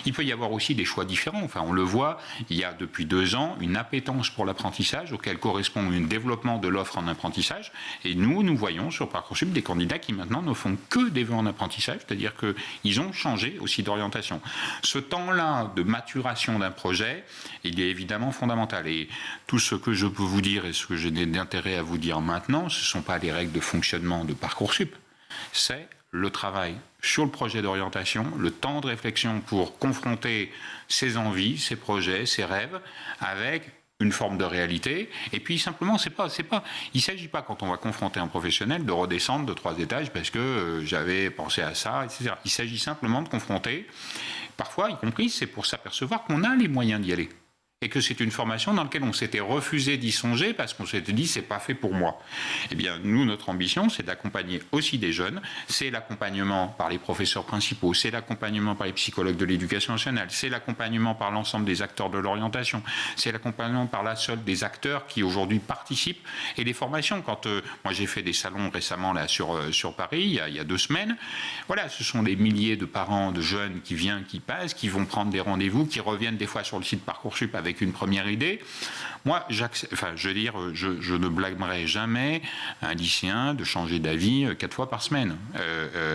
Il peut y avoir aussi des choix différents. Enfin, on le voit, il y a depuis 2 ans une appétence pour l'apprentissage auquel correspond un développement de l'offre en apprentissage. Et nous voyons sur Parcoursup des candidats qui maintenant ne font que des vœux en apprentissage, c'est-à-dire qu'ils ont changé aussi d'orientation. Ce temps-là de maturation d'un projet, il est évidemment fondamental. Et tout ce que je peux vous dire et ce que j'ai d'intérêt à vous dire maintenant, ce ne sont pas les règles de fonctionnement de Parcoursup, c'est le travail sur le projet d'orientation, le temps de réflexion pour confronter ses envies, ses projets, ses rêves avec une forme de réalité. Et puis simplement, il ne s'agit pas, quand on va confronter un professionnel, de redescendre de 3 étages parce que j'avais pensé à ça, etc. Il s'agit simplement de confronter, parfois, y compris, c'est pour s'apercevoir qu'on a les moyens d'y aller. Et que c'est une formation dans laquelle on s'était refusé d'y songer parce qu'on s'était dit c'est pas fait pour moi. Eh bien, nous, notre ambition, c'est d'accompagner aussi des jeunes. C'est l'accompagnement par les professeurs principaux, c'est l'accompagnement par les psychologues de l'éducation nationale, c'est l'accompagnement par l'ensemble des acteurs de l'orientation, c'est l'accompagnement par la seule des acteurs qui aujourd'hui participent et des formations. Quand moi j'ai fait des salons récemment là sur Paris, il y a 2 semaines, voilà, ce sont des milliers de parents, de jeunes qui viennent, qui passent, qui vont prendre des rendez-vous, qui reviennent des fois sur le site Parcoursup avec une première idée. Moi, je ne blâmerai jamais un lycéen de changer d'avis 4 fois par semaine.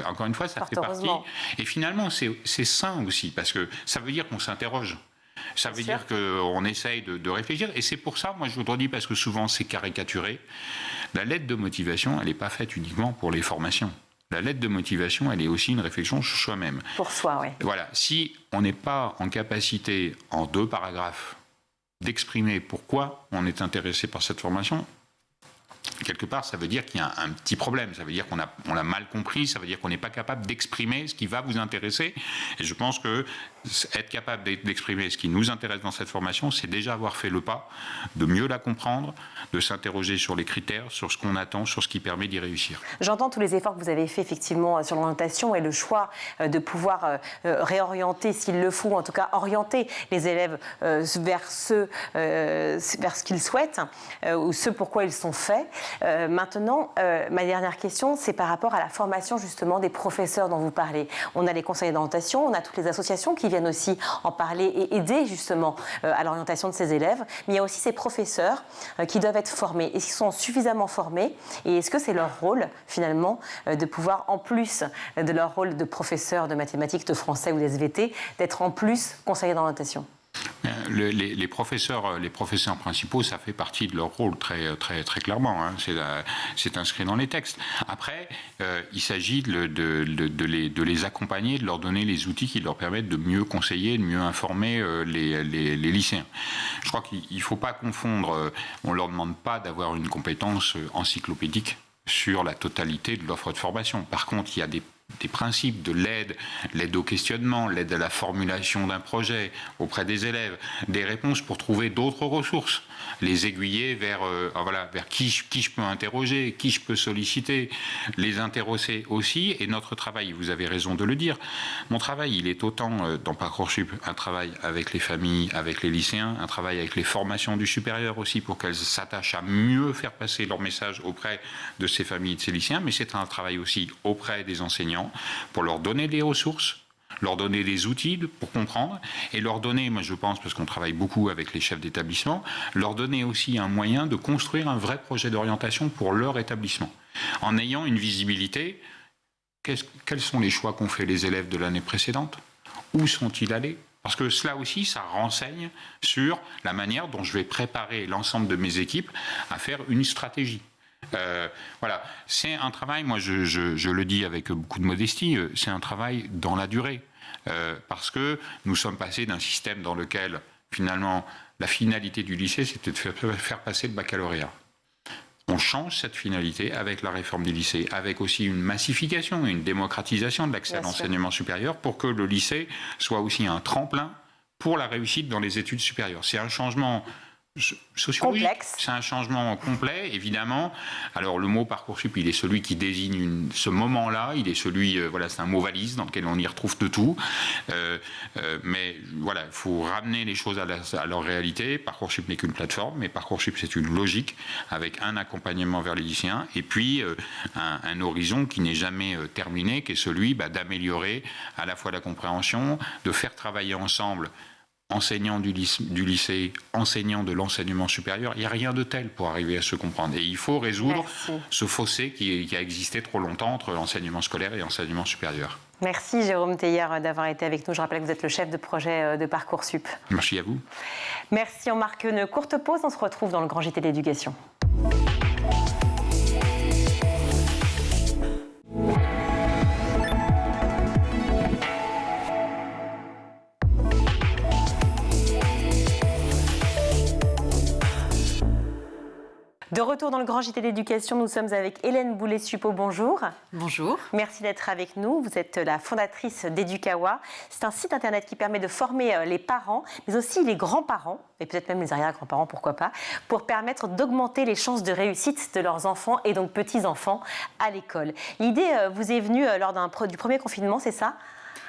Encore une fois, ça fait partie. Et finalement, c'est sain aussi, parce que ça veut dire qu'on s'interroge. Ça veut dire qu'on essaye de réfléchir. Et c'est pour ça, moi je vous le redis, parce que souvent c'est caricaturé, la lettre de motivation, elle n'est pas faite uniquement pour les formations. La lettre de motivation, elle est aussi une réflexion sur soi-même. Pour soi, oui. Voilà, si on n'est pas en capacité, en 2 paragraphes, d'exprimer pourquoi on est intéressé par cette formation, quelque part, ça veut dire qu'il y a un petit problème. Ça veut dire qu'on l'a mal compris, ça veut dire qu'on n'est pas capable d'exprimer ce qui va vous intéresser. Et je pense que être capable d'exprimer ce qui nous intéresse dans cette formation, c'est déjà avoir fait le pas, de mieux la comprendre, de s'interroger sur les critères, sur ce qu'on attend, sur ce qui permet d'y réussir. J'entends tous les efforts que vous avez faits effectivement sur l'orientation et le choix de pouvoir réorienter s'il le faut, en tout cas orienter les élèves vers ce qu'ils souhaitent ou ce pourquoi ils sont faits. Maintenant, ma dernière question, c'est par rapport à la formation justement des professeurs dont vous parlez. On a les conseillers d'orientation, on a toutes les associations qui viennent aussi en parler et aider justement à l'orientation de ces élèves. Mais il y a aussi ces professeurs qui doivent être formés. Est-ce qu'ils sont suffisamment formés et est-ce que c'est leur rôle finalement de pouvoir, en plus de leur rôle de professeur de mathématiques, de français ou d'SVT, d'être en plus conseiller d'orientation? Les professeurs principaux, ça fait partie de leur rôle très clairement. Hein. C'est inscrit dans les textes. Après, il s'agit de les accompagner, de leur donner les outils qui leur permettent de mieux conseiller, de mieux informer les lycéens. Je crois qu'il ne faut pas confondre. On ne leur demande pas d'avoir une compétence encyclopédique sur la totalité de l'offre de formation. Par contre, il y a des principes de l'aide au questionnement, l'aide à la formulation d'un projet auprès des élèves, des réponses pour trouver d'autres ressources, les aiguiller vers qui je peux interroger, qui je peux solliciter, les intéresser aussi. Et notre travail, vous avez raison de le dire, mon travail, il est autant dans Parcoursup un travail avec les familles, avec les lycéens, un travail avec les formations du supérieur aussi pour qu'elles s'attachent à mieux faire passer leur message auprès de ces familles et de ces lycéens, mais c'est un travail aussi auprès des enseignants pour leur donner des ressources, leur donner des outils pour comprendre et leur donner, moi je pense, parce qu'on travaille beaucoup avec les chefs d'établissement, leur donner aussi un moyen de construire un vrai projet d'orientation pour leur établissement. En ayant une visibilité, quels sont les choix qu'ont fait les élèves de l'année précédente? Où sont-ils allés? Parce que cela aussi, ça renseigne sur la manière dont je vais préparer l'ensemble de mes équipes à faire une stratégie. Voilà, c'est un travail, moi je le dis avec beaucoup de modestie, c'est un travail dans la durée. Parce que nous sommes passés d'un système dans lequel, finalement, la finalité du lycée, c'était de faire passer le baccalauréat. On change cette finalité avec la réforme du lycée, avec aussi une massification, une démocratisation de l'accès à l'enseignement supérieur pour que le lycée soit aussi un tremplin pour la réussite dans les études supérieures. C'est un changement sociologique, c'est un changement complet, évidemment. Alors le mot Parcoursup, il est celui qui désigne ce moment-là, il est celui, c'est un mot valise dans lequel on y retrouve de tout. Mais voilà, il faut ramener les choses à leur réalité. Parcoursup n'est qu'une plateforme, mais Parcoursup c'est une logique avec un accompagnement vers les lycéens et puis un horizon qui n'est jamais terminé, qui est celui d'améliorer à la fois la compréhension, de faire travailler ensemble enseignants du lycée, enseignants de l'enseignement supérieur. Il n'y a rien de tel pour arriver à se comprendre. Et il faut résoudre ce fossé qui a existé trop longtemps entre l'enseignement scolaire et l'enseignement supérieur. Merci Jérôme Teilhard d'avoir été avec nous. Je rappelle que vous êtes le chef de projet de Parcoursup. Merci à vous. Merci, on marque une courte pause. On se retrouve dans le Grand JT d'éducation. De retour dans le Grand JT d'éducation, nous sommes avec Hélène Boulet-Suppot. Bonjour. Bonjour. Merci d'être avec nous. Vous êtes la fondatrice d'Edukawa. C'est un site internet qui permet de former les parents, mais aussi les grands-parents, et peut-être même les arrière-grands-parents, pourquoi pas, pour permettre d'augmenter les chances de réussite de leurs enfants et donc petits-enfants à l'école. L'idée vous est venue lors du premier confinement, c'est ça?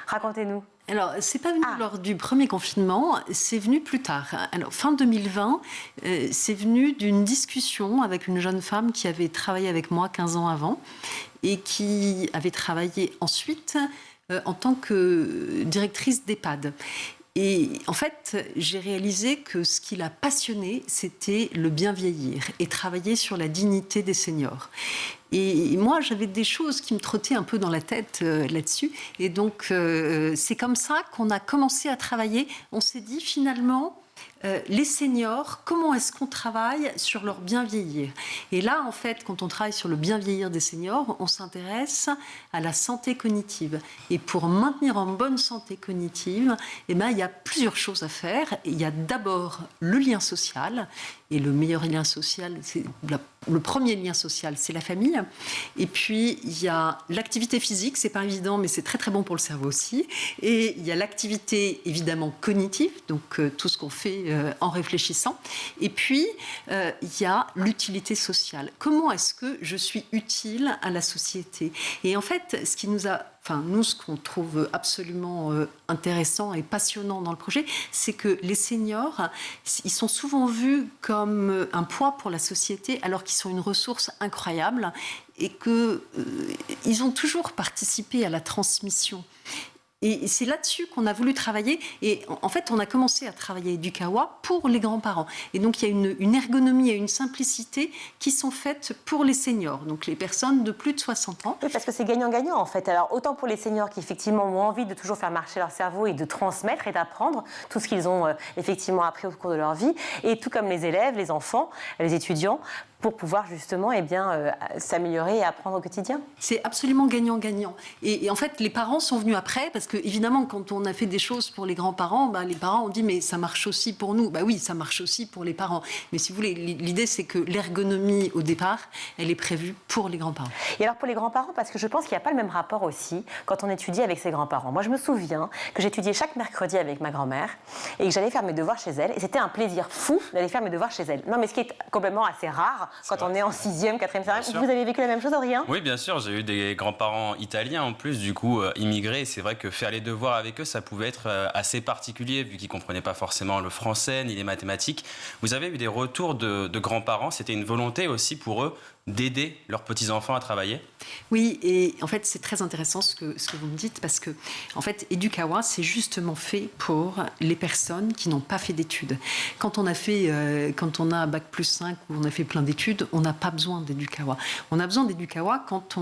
Racontez-nous. Alors, c'est pas venu lors du premier confinement, c'est venu plus tard. Alors, fin 2020, c'est venu d'une discussion avec une jeune femme qui avait travaillé avec moi 15 ans avant et qui avait travaillé ensuite en tant que directrice d'EHPAD. Et en fait, j'ai réalisé que ce qui l'a passionnée, c'était le bien vieillir et travailler sur la dignité des seniors. Et moi, j'avais des choses qui me trottaient un peu dans la tête là-dessus. Et donc, c'est comme ça qu'on a commencé à travailler. On s'est dit, finalement, les seniors, comment est-ce qu'on travaille sur leur bien vieillir? Et là, en fait, quand on travaille sur le bien vieillir des seniors, on s'intéresse à la santé cognitive. Et pour maintenir en bonne santé cognitive, il y a plusieurs choses à faire. Il y a d'abord le lien social. Et le meilleur lien social, le premier lien social, c'est la famille. Et puis, il y a l'activité physique, c'est pas évident, mais c'est très très bon pour le cerveau aussi. Et il y a l'activité évidemment cognitive, donc tout ce qu'on fait en réfléchissant. Et puis, il y a l'utilité sociale. Comment est-ce que je suis utile à la société? Et en fait, ce qui nous a... nous, ce qu'on trouve absolument intéressant et passionnant dans le projet, c'est que les seniors, ils sont souvent vus comme un poids pour la société, alors qu'ils sont une ressource incroyable et qu'ils ont toujours participé à la transmission. Et c'est là-dessus qu'on a voulu travailler. Et en fait, on a commencé à travailler du kawa pour les grands-parents. Et donc, il y a une ergonomie et une simplicité qui sont faites pour les seniors, donc les personnes de plus de 60 ans. Oui, parce que c'est gagnant-gagnant, en fait. Alors, autant pour les seniors qui, effectivement, ont envie de toujours faire marcher leur cerveau et de transmettre et d'apprendre tout ce qu'ils ont, effectivement, appris au cours de leur vie. Et tout comme les élèves, les enfants, les étudiants, pour pouvoir justement s'améliorer et apprendre au quotidien. C'est absolument gagnant-gagnant. Et en fait, les parents sont venus après, parce que évidemment, quand on a fait des choses pour les grands-parents, les parents ont dit mais ça marche aussi pour nous. Oui, ça marche aussi pour les parents. Mais si vous voulez, l'idée c'est que l'ergonomie au départ, elle est prévue pour les grands-parents. Et alors pour les grands-parents, parce que je pense qu'il n'y a pas le même rapport aussi quand on étudie avec ses grands-parents. Moi, je me souviens que j'étudiais chaque mercredi avec ma grand-mère et que j'allais faire mes devoirs chez elle. Et c'était un plaisir fou d'aller faire mes devoirs chez elle. Non, mais ce qui est complètement assez rare quand on est en 6e, 4e, 5e. Vous avez vécu la même chose, Aurélien ? Oui, bien sûr. J'ai eu des grands-parents italiens en plus, du coup, immigrés. C'est vrai que faire les devoirs avec eux, ça pouvait être assez particulier, vu qu'ils ne comprenaient pas forcément le français ni les mathématiques. Vous avez eu des retours de grands-parents. C'était une volonté aussi pour eux d'aider leurs petits-enfants à travailler ? Oui, et en fait, c'est très intéressant ce que vous me dites, parce que, en fait, Edukawa, c'est justement fait pour les personnes qui n'ont pas fait d'études. Quand on a un Bac+5 ou on a fait plein d'études, on n'a pas besoin d'Edukawa. On a besoin d'Edukawa quand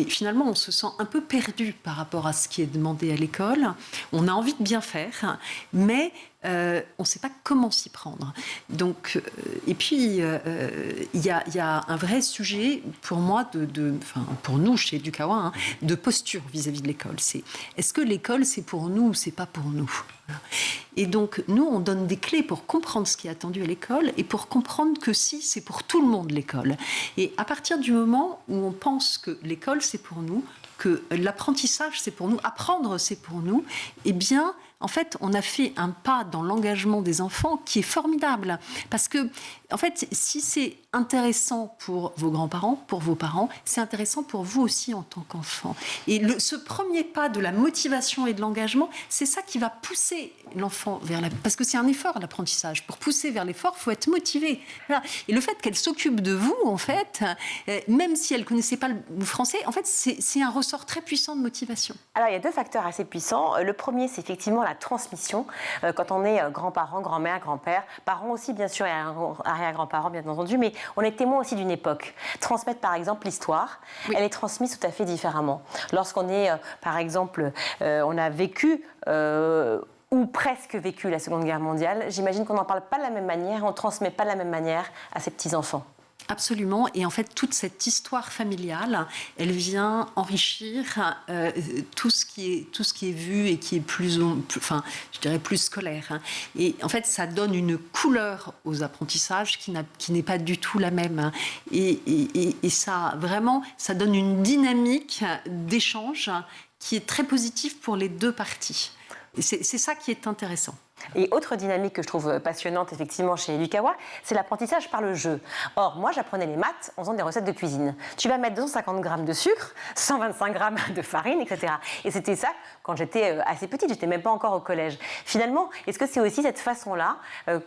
finalement, on se sent un peu perdu par rapport à ce qui est demandé à l'école. On a envie de bien faire, mais on ne sait pas comment s'y prendre. Donc, et puis, il y a un vrai sujet pour moi, pour nous chez Edukawa, de posture vis-à-vis de l'école. Est-ce que l'école, c'est pour nous ou c'est pas pour nous ? Et donc, nous, on donne des clés pour comprendre ce qui est attendu à l'école et pour comprendre que si, c'est pour tout le monde l'école. Et à partir du moment où on pense que l'école, c'est pour nous, que l'apprentissage, c'est pour nous, apprendre, c'est pour nous, eh bien, en fait, on a fait un pas dans l'engagement des enfants qui est formidable. Parce que, en fait, si c'est intéressant pour vos grands-parents, pour vos parents, c'est intéressant pour vous aussi en tant qu'enfant. Et ce premier pas de la motivation et de l'engagement, c'est ça qui va pousser l'enfant vers parce que c'est un effort, l'apprentissage. Pour pousser vers l'effort, il faut être motivé. Voilà. Et le fait qu'elle s'occupe de vous, en fait, même si elle ne connaissait pas le français, en fait, c'est un ressort très puissant de motivation. Alors, il y a deux facteurs assez puissants. Le premier, c'est effectivement la transmission. Quand on est grands-parents, grand-mère, grand-père, parents aussi, bien sûr, et arrière-grands-parents, bien entendu, mais on est témoin aussi d'une époque. Transmettre, par exemple, l'histoire, oui, elle est transmise tout à fait différemment. Lorsqu'on est, par exemple, on a vécu ou presque vécu la Seconde Guerre mondiale, j'imagine qu'on n'en parle pas de la même manière, on ne transmet pas de la même manière à ses petits-enfants. Absolument. Et en fait, toute cette histoire familiale, elle vient enrichir tout ce qui est vu et qui est plus scolaire. Et en fait, ça donne une couleur aux apprentissages qui n'est pas du tout la même. Et ça, vraiment, ça donne une dynamique d'échange qui est très positive pour les deux parties. Et c'est ça qui est intéressant. Et autre dynamique que je trouve passionnante effectivement chez Edukawa, c'est l'apprentissage par le jeu. Or, moi j'apprenais les maths en faisant des recettes de cuisine. Tu vas mettre 250 grammes de sucre, 125 grammes de farine, etc. Et c'était ça quand j'étais assez petite, j'étais même pas encore au collège. Finalement, est-ce que c'est aussi cette façon-là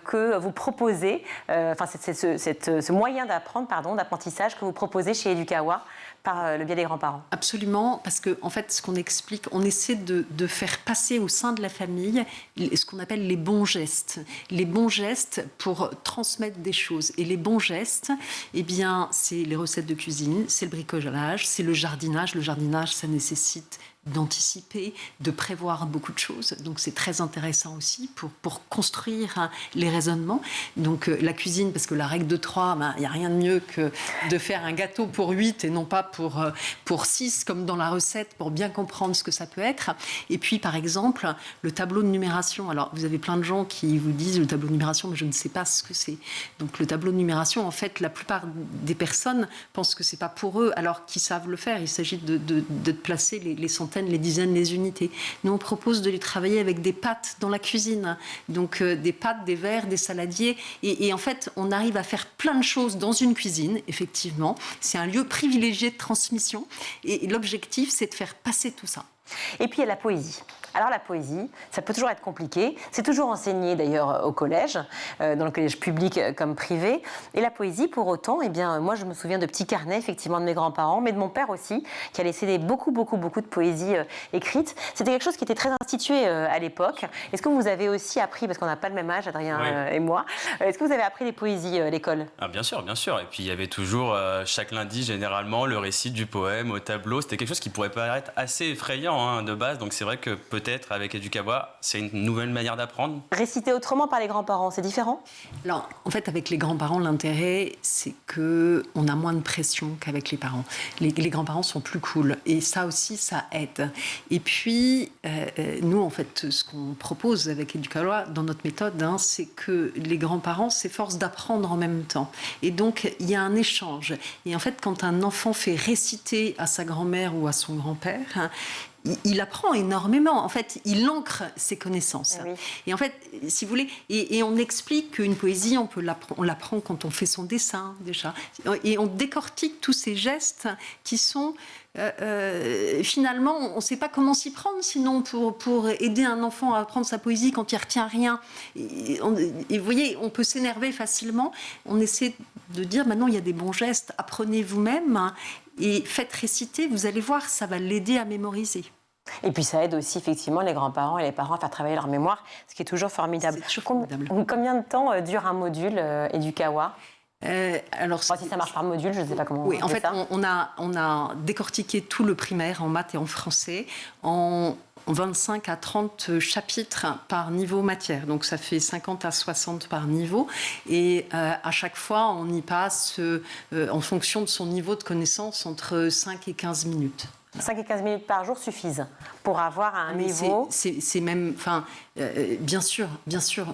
que vous proposez, ce moyen d'apprentissage que vous proposez chez Edukawa par le biais des grands-parents? Absolument, parce que en fait, ce qu'on explique, on essaie de faire passer au sein de la famille ce qu'on appelle les bons gestes. Les bons gestes pour transmettre des choses. Et les bons gestes, eh bien, c'est les recettes de cuisine, c'est le bricolage, c'est le jardinage. Le jardinage, ça nécessite d'anticiper, de prévoir beaucoup de choses. Donc, c'est très intéressant aussi pour construire les raisonnements. Donc, la cuisine, parce que la règle de 3, il n'y a rien de mieux que de faire un gâteau pour 8 et non pas pour 6, comme dans la recette, pour bien comprendre ce que ça peut être. Et puis, par exemple, le tableau de numération. Alors, vous avez plein de gens qui vous disent le tableau de numération, mais je ne sais pas ce que c'est. Donc, le tableau de numération, en fait, la plupart des personnes pensent que ce n'est pas pour eux, alors qu'ils savent le faire. Il s'agit de placer les centaines, les dizaines, les unités. Nous, on propose de les travailler avec des pâtes dans la cuisine. Donc, des pâtes, des verres, des saladiers. Et en fait, on arrive à faire plein de choses dans une cuisine, effectivement. C'est un lieu privilégié de transmission. Et l'objectif, c'est de faire passer tout ça. Et puis, il y a la poésie. Alors la poésie, ça peut toujours être compliqué. C'est toujours enseigné d'ailleurs au collège, dans le collège public comme privé. Et la poésie, pour autant, eh bien, moi je me souviens de petits carnets, effectivement, de mes grands-parents, mais de mon père aussi, qui a laissé beaucoup de poésie écrite. C'était quelque chose qui était très institué à l'époque. Est-ce que vous avez aussi appris, parce qu'on n'a pas le même âge, Adrien et moi, est-ce que vous avez appris les poésies à l'école? Bien sûr, bien sûr. Et puis il y avait toujours, chaque lundi, généralement, le récit du poème au tableau. C'était quelque chose qui pourrait paraître assez effrayant de base. Donc c'est vrai que peut-être avec Educavoix, c'est une nouvelle manière d'apprendre. Réciter autrement par les grands-parents, c'est différent? Alors, en fait, avec les grands-parents, l'intérêt, c'est qu'on a moins de pression qu'avec les parents. Les grands-parents sont plus cool. Et ça aussi, ça aide. Et puis, nous, en fait, ce qu'on propose avec Educavoix, dans notre méthode, c'est que les grands-parents s'efforcent d'apprendre en même temps. Et donc, il y a un échange. Et en fait, quand un enfant fait réciter à sa grand-mère ou à son grand-père, il apprend énormément. En fait, il ancre ses connaissances. Oui. Et en fait, si vous voulez, et on explique qu'une poésie, on l'apprend quand on fait son dessin, déjà. Et on décortique tous ces gestes qui sont... finalement, on ne sait pas comment s'y prendre, sinon pour aider un enfant à apprendre sa poésie quand il ne retient rien. Et vous voyez, on peut s'énerver facilement. On essaie de dire, maintenant, il y a des bons gestes, apprenez vous-même et faites réciter, vous allez voir, ça va l'aider à mémoriser. Et puis ça aide aussi effectivement les grands-parents et les parents à faire travailler leur mémoire, ce qui est toujours formidable. C'est toujours formidable. Combien de temps dure un module Educavoix? Alors, si ça marche par module, je ne sais pas comment. Oui, en fait, on a décortiqué tout le primaire en maths et en français en 25 à 30 chapitres par niveau matière. Donc, ça fait 50 à 60 par niveau. Et à chaque fois, on y passe, en fonction de son niveau de connaissance, entre 5 et 15 minutes. 5 et 15 minutes par jour suffisent pour avoir un niveau... C'est même... Enfin, bien sûr,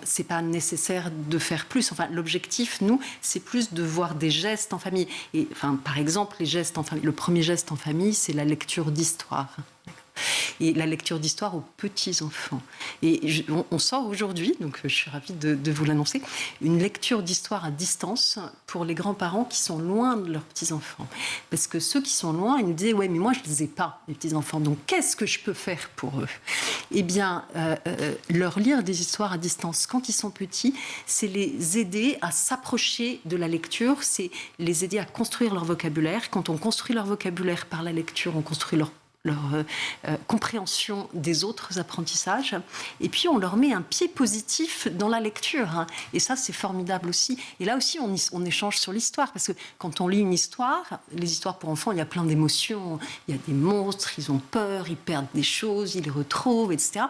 c'est pas nécessaire de faire plus. Enfin, l'objectif, nous, c'est plus de voir des gestes en famille. Et, enfin, par exemple, les gestes en famille. Le premier geste en famille, c'est la lecture d'histoire. Et la lecture d'histoire aux petits-enfants. Et on sort aujourd'hui, donc je suis ravie de vous l'annoncer, une lecture d'histoire à distance pour les grands-parents qui sont loin de leurs petits-enfants. Parce que ceux qui sont loin, ils nous disaient « Ouais, mais moi, je ne les ai pas, les petits-enfants. Donc, qu'est-ce que je peux faire pour eux ?» Eh bien, leur lire des histoires à distance quand ils sont petits, c'est les aider à s'approcher de la lecture, c'est les aider à construire leur vocabulaire. Quand on construit leur vocabulaire par la lecture, on construit leur compréhension des autres apprentissages. Et puis, on leur met un pied positif dans la lecture. Et ça, c'est formidable aussi. Et là aussi, on échange sur l'histoire. Parce que quand on lit une histoire, les histoires pour enfants, il y a plein d'émotions. Il y a des monstres, ils ont peur, ils perdent des choses, ils les retrouvent, etc.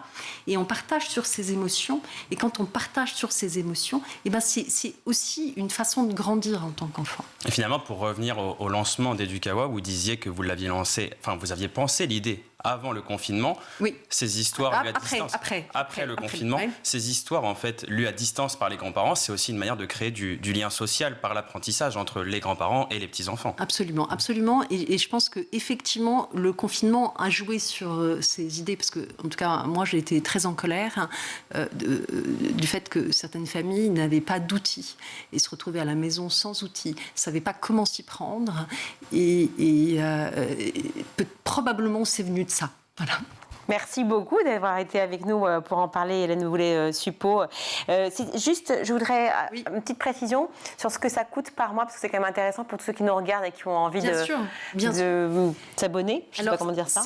Et on partage sur ces émotions. Et quand on partage sur ces émotions, eh ben c'est aussi une façon de grandir en tant qu'enfant. Et finalement, pour revenir au lancement d'Educavoix, vous disiez que vous l'aviez lancé, enfin, vous aviez pensé l'idée avant le confinement, oui. Ces histoires lues à distance. Après le confinement, ouais. Ces histoires en fait lues à distance par les grands-parents, c'est aussi une manière de créer du lien social par l'apprentissage entre les grands-parents et les petits-enfants. Absolument, absolument. Et je pense qu'effectivement, le confinement a joué sur ces idées, parce que, en tout cas, moi, j'ai été très en colère du fait que certaines familles n'avaient pas d'outils et se retrouvaient à la maison sans outils, ne savaient pas comment s'y prendre. Probablement, c'est venu de ça. Voilà. Merci beaucoup d'avoir été avec nous pour en parler, Hélène Boulet-Suppot. Juste, je voudrais une petite précision sur ce que ça coûte par mois, parce que c'est quand même intéressant pour tous ceux qui nous regardent et qui ont envie de s'abonner. Je ne sais pas comment dire ça.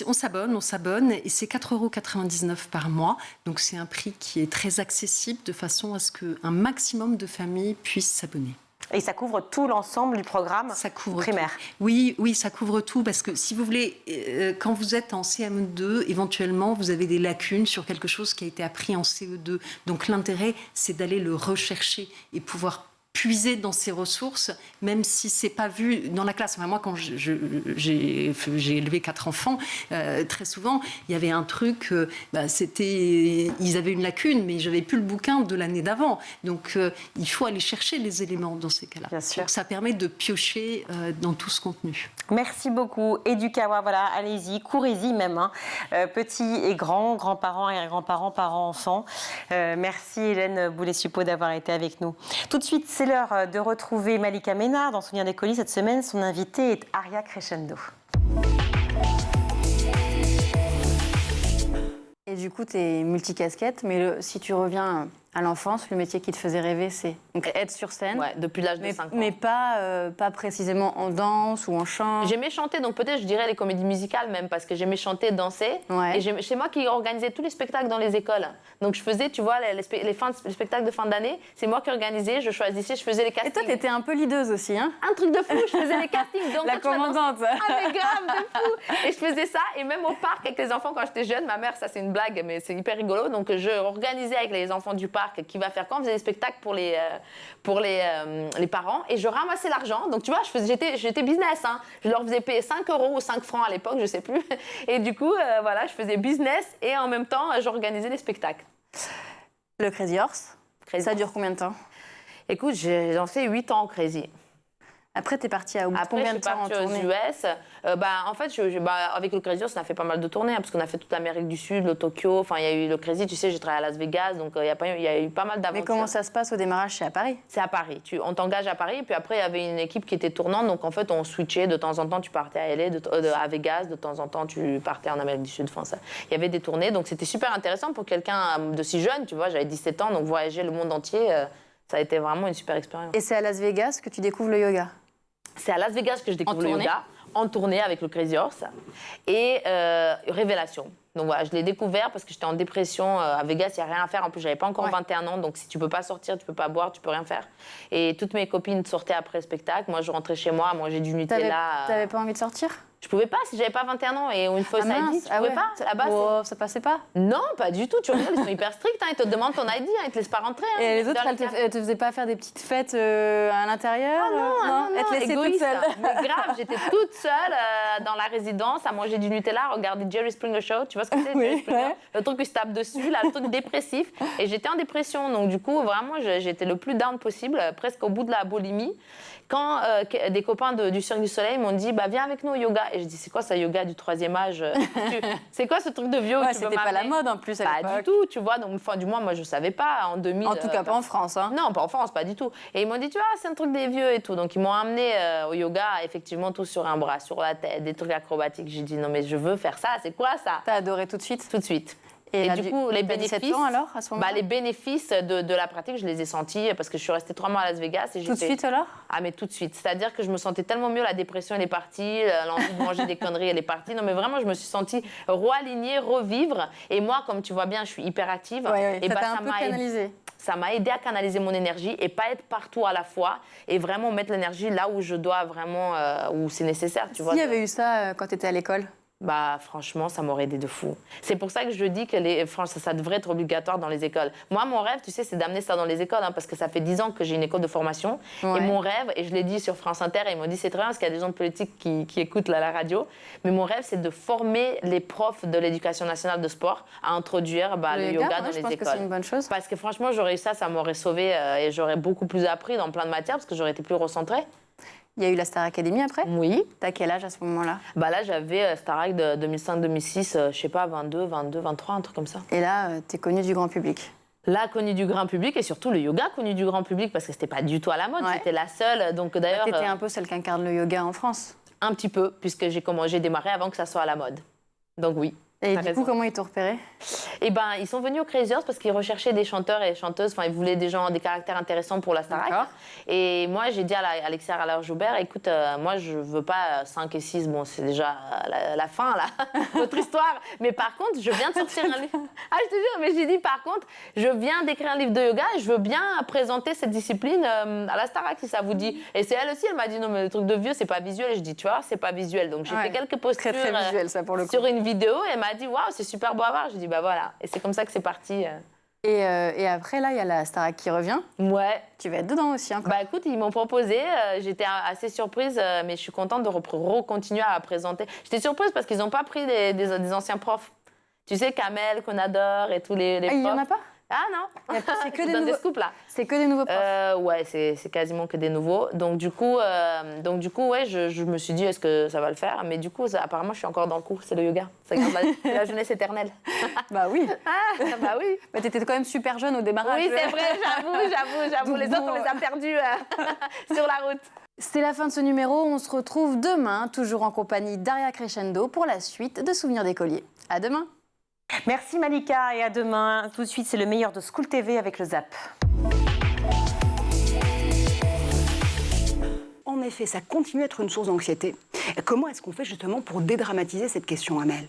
On s'abonne, et c'est 4,99 € par mois. Donc c'est un prix qui est très accessible, de façon à ce qu'un maximum de familles puissent s'abonner. Et ça couvre tout l'ensemble du programme primaire. Oui, ça couvre tout, parce que si vous voulez, quand vous êtes en CM2, éventuellement, vous avez des lacunes sur quelque chose qui a été appris en CE2. Donc l'intérêt, c'est d'aller le rechercher et pouvoir puiser dans ses ressources, même si c'est pas vu dans la classe. Enfin, moi, quand j'ai élevé 4 enfants, très souvent, il y avait un truc, ils avaient une lacune, mais j'avais plus le bouquin de l'année d'avant. Donc, il faut aller chercher les éléments dans ces cas-là. Bien sûr. Donc, ça permet de piocher dans tout ce contenu. Merci beaucoup. Educavoix, voilà, allez-y, courez-y même. Petits et grands, grands-parents et grands-parents, parents-enfants. Merci Hélène Boulet-Suppot d'avoir été avec nous. Tout de suite, c'est l'heure de retrouver Malika Ménard dans Souvenirs des colis. Cette semaine, son invité est Aria Crescendo. du coup, tu es multicasquette, mais si tu reviens à l'enfance, le métier qui te faisait rêver, c'est donc être sur scène. Ouais, depuis l'âge de 5 ans. Mais pas précisément en danse ou en chant. J'aimais chanter, donc peut-être je dirais les comédies musicales même, parce que j'aimais chanter, danser. Ouais. Et c'est moi qui organisais tous les spectacles dans les écoles. Donc je faisais, tu vois, les spectacles de fin d'année, c'est moi qui organisais, je choisissais, je faisais les castings. Et toi, t'étais un peu leaduse aussi, hein? Un truc de fou, je faisais les castings. Donc, la commandante. Ah mais grave, de fou. Et je faisais ça, et même au parc avec les enfants quand j'étais jeune, ma mère, ça c'est une blague, mais c'est hyper rigolo. Donc je organisais avec les enfants du parc qui va faire quand, on faisait des spectacles pour les parents, et je ramassais l'argent. Donc tu vois, j'étais business, hein. Je leur faisais payer 5 € ou 5 francs à l'époque, je sais plus. Et du coup, voilà, je faisais business et en même temps, j'organisais les spectacles. Le Crazy Horse, ça dure combien de temps? Écoute, j'en fais 8 ans au Crazy. Après, t'es partie à combien de temps en tournée? aux US. En fait, avec le Crazy Horse, on a fait pas mal de tournées, hein, parce qu'on a fait toute l'Amérique du Sud, le Tokyo. Enfin, il y a eu le Crazy, tu sais, j'ai travaillé à Las Vegas, donc il y a eu pas mal d'aventures. Mais comment ça se passe au démarrage? C'est à Paris? C'est à Paris. On t'engage à Paris, et puis après, il y avait une équipe qui était tournante, donc en fait, on switchait. De temps en temps, tu partais à LA, à Vegas, de temps en temps, tu partais en Amérique du Sud. Enfin, il y avait des tournées, donc c'était super intéressant pour quelqu'un de si jeune, tu vois, j'avais 17 ans, donc voyager le monde entier, ça a été vraiment une super expérience. Et c'est à Las Vegas que tu découvres le yoga? C'est à Las Vegas que je découvre le yoga, en tournée avec le Crazy Horse. Et révélation. Donc voilà, je l'ai découvert parce que j'étais en dépression. À Vegas, il n'y a rien à faire. En plus, je n'avais pas encore 21 ans. Donc si tu ne peux pas sortir, tu ne peux pas boire, tu ne peux rien faire. Et toutes mes copines sortaient après le spectacle. Moi, je rentrais chez moi à manger du Nutella. Tu n'avais pas envie de sortir? Je pouvais pas si j'avais pas 21 ans et une fausse ID. Je pouvais pas. Là-bas, ça passait pas? Non, pas du tout. Tu regardes, ils sont hyper stricts. Hein, ils te demandent ton ID, hein, ils te laissent pas rentrer. Hein, et les autres, elles te faisaient pas faire des petites fêtes à l'intérieur? Non, elles te laissaient toute seule. Mais grave, j'étais toute seule dans la résidence à manger du Nutella, à regarder Jerry Springer Show. Tu vois ce que c'est, Jerry Springer? Le truc qui se tape dessus, là, le truc dépressif. Et j'étais en dépression. Donc du coup, vraiment, j'étais le plus down possible, presque au bout de la boulimie. Quand des copains du Cirque du Soleil m'ont dit viens avec nous au yoga. Et je dis c'est quoi ça, yoga du 3e âge? C'est quoi ce truc de vieux? C'était pas la mode en plus à l'époque. Pas du tout, tu vois. Donc, du moins, moi je savais pas en 2000. En tout cas, pas en France. Hein. Non, pas en France, pas du tout. Et ils m'ont dit tu vois, c'est un truc des vieux et tout. Donc ils m'ont amené au yoga, effectivement, tout sur un bras, sur la tête, des trucs acrobatiques. J'ai dit non, mais je veux faire ça, c'est quoi ça? T'as adoré tout de suite? Tout de suite. Et du coup, les bénéfices, 17 ans alors, à ce moment-là les bénéfices de la pratique, je les ai sentis parce que je suis restée 3 mois à Las Vegas. Et tout de suite alors? Ah, mais tout de suite. C'est-à-dire que je me sentais tellement mieux, la dépression, elle est partie, l'envie de manger des conneries, elle est partie. Non, mais vraiment, je me suis sentie réalignée, revivre. Et moi, comme tu vois bien, je suis hyperactive. Et ça t'a un peu canalisé. Ça m'a aidé à canaliser mon énergie et pas être partout à la fois et vraiment mettre l'énergie là où je dois vraiment, où c'est nécessaire. Tu vois. S'il y avait eu ça quand tu étais à l'école? Franchement, ça m'aurait aidé de fou. C'est pour ça que je dis que ça devrait être obligatoire dans les écoles. Moi, mon rêve, tu sais, c'est d'amener ça dans les écoles, hein, parce que ça fait 10 ans que j'ai une école de formation. Et mon rêve, et je l'ai dit sur France Inter, et ils m'ont dit c'est très bien, parce qu'il y a des gens de politique qui écoutent la radio, mais mon rêve, c'est de former les profs de l'éducation nationale de sport à introduire le yoga dans les écoles. Je pense que c'est une bonne chose. Parce que franchement, j'aurais eu ça m'aurait sauvé et j'aurais beaucoup plus appris dans plein de matières, parce que j'aurais été plus recentrée. Il y a eu la Star Academy après? Oui. T'as quel âge à ce moment-là? Là, j'avais Starac de 2005-2006, je sais pas, 22, 23, un truc comme ça. Et là, t'es connue du grand public? Là, connue du grand public, et surtout le yoga connu du grand public, parce que c'était pas du tout à la mode, j'étais la seule. Donc d'ailleurs, t'étais un peu celle qui incarne le yoga en France? Un petit peu, puisque j'ai démarré avant que ça soit à la mode. Donc oui. Et du coup, comment ils t'ont repéré? Ils sont venus au Crazy Horse parce qu'ils recherchaient des chanteurs et chanteuses. Enfin, ils voulaient des gens, des caractères intéressants pour la Starac. Et moi, j'ai dit à Alexia Allaire-Joubert, écoute, moi, je veux pas 5 et 6. Bon, c'est déjà la fin, là, notre histoire. Mais par contre, je viens de sortir un livre. Ah, je te jure, mais j'ai dit, par contre, je viens d'écrire un livre de yoga et je veux bien présenter cette discipline à la Starac, si ça vous dit. Et c'est elle aussi, elle m'a dit, non, mais le truc de vieux, c'est pas visuel. Et je dis, tu vois, c'est pas visuel. Donc, j'ai fait quelques postures très visuel, ça, pour le coup. Sur une vidéo. Et elle m'a dit, waouh, c'est super beau à voir. Je dis, voilà. Et c'est comme ça que c'est parti. Et après, là, il y a la Starac qui revient. Ouais. Tu vas être dedans aussi encore. Écoute, ils m'ont proposé. J'étais assez surprise, mais je suis contente de continuer à présenter. J'étais surprise parce qu'ils n'ont pas pris des anciens profs. Tu sais, Kamel, qu'on adore et tous les profs. Il n'y en a pas? Ah non, c'est que des nouveaux scoops là. C'est que des nouveaux profs. Ouais, c'est quasiment que des nouveaux. Donc du coup, ouais, je me suis dit est-ce que ça va le faire. Mais du coup, apparemment, je suis encore dans le coup. C'est le yoga. C'est la jeunesse éternelle. Oui. Oui. Mais t'étais quand même super jeune au démarrage. Oui, c'est vrai. J'avoue. Les autres, on les a perdus sur la route. C'est la fin de ce numéro. On se retrouve demain, toujours en compagnie d'Aria Crescendo pour la suite de Souvenirs d'écoliers. À demain. Merci Malika et à demain. Tout de suite, c'est le meilleur de School TV avec le ZAP. En effet, ça continue à être une source d'anxiété. Comment est-ce qu'on fait justement pour dédramatiser cette question, Amel ?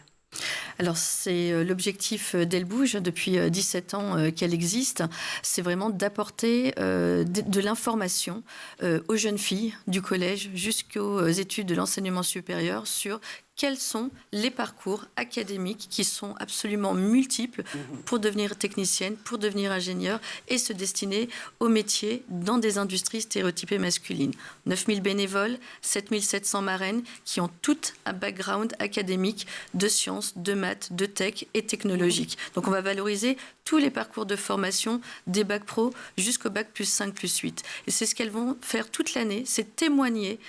Alors, c'est l'objectif d'Elle Bouge depuis 17 ans qu'elle existe. C'est vraiment d'apporter de l'information aux jeunes filles du collège jusqu'aux études de l'enseignement supérieur sur quels sont les parcours académiques qui sont absolument multiples pour devenir technicienne, pour devenir ingénieur et se destiner aux métiers dans des industries stéréotypées masculines. 9000 bénévoles, 7700 marraines qui ont toutes un background académique de sciences, de maths, de tech et technologique. Donc on va valoriser tous les parcours de formation des bacs pro jusqu'au bac plus 5, plus 8. Et c'est ce qu'elles vont faire toute l'année, c'est témoigner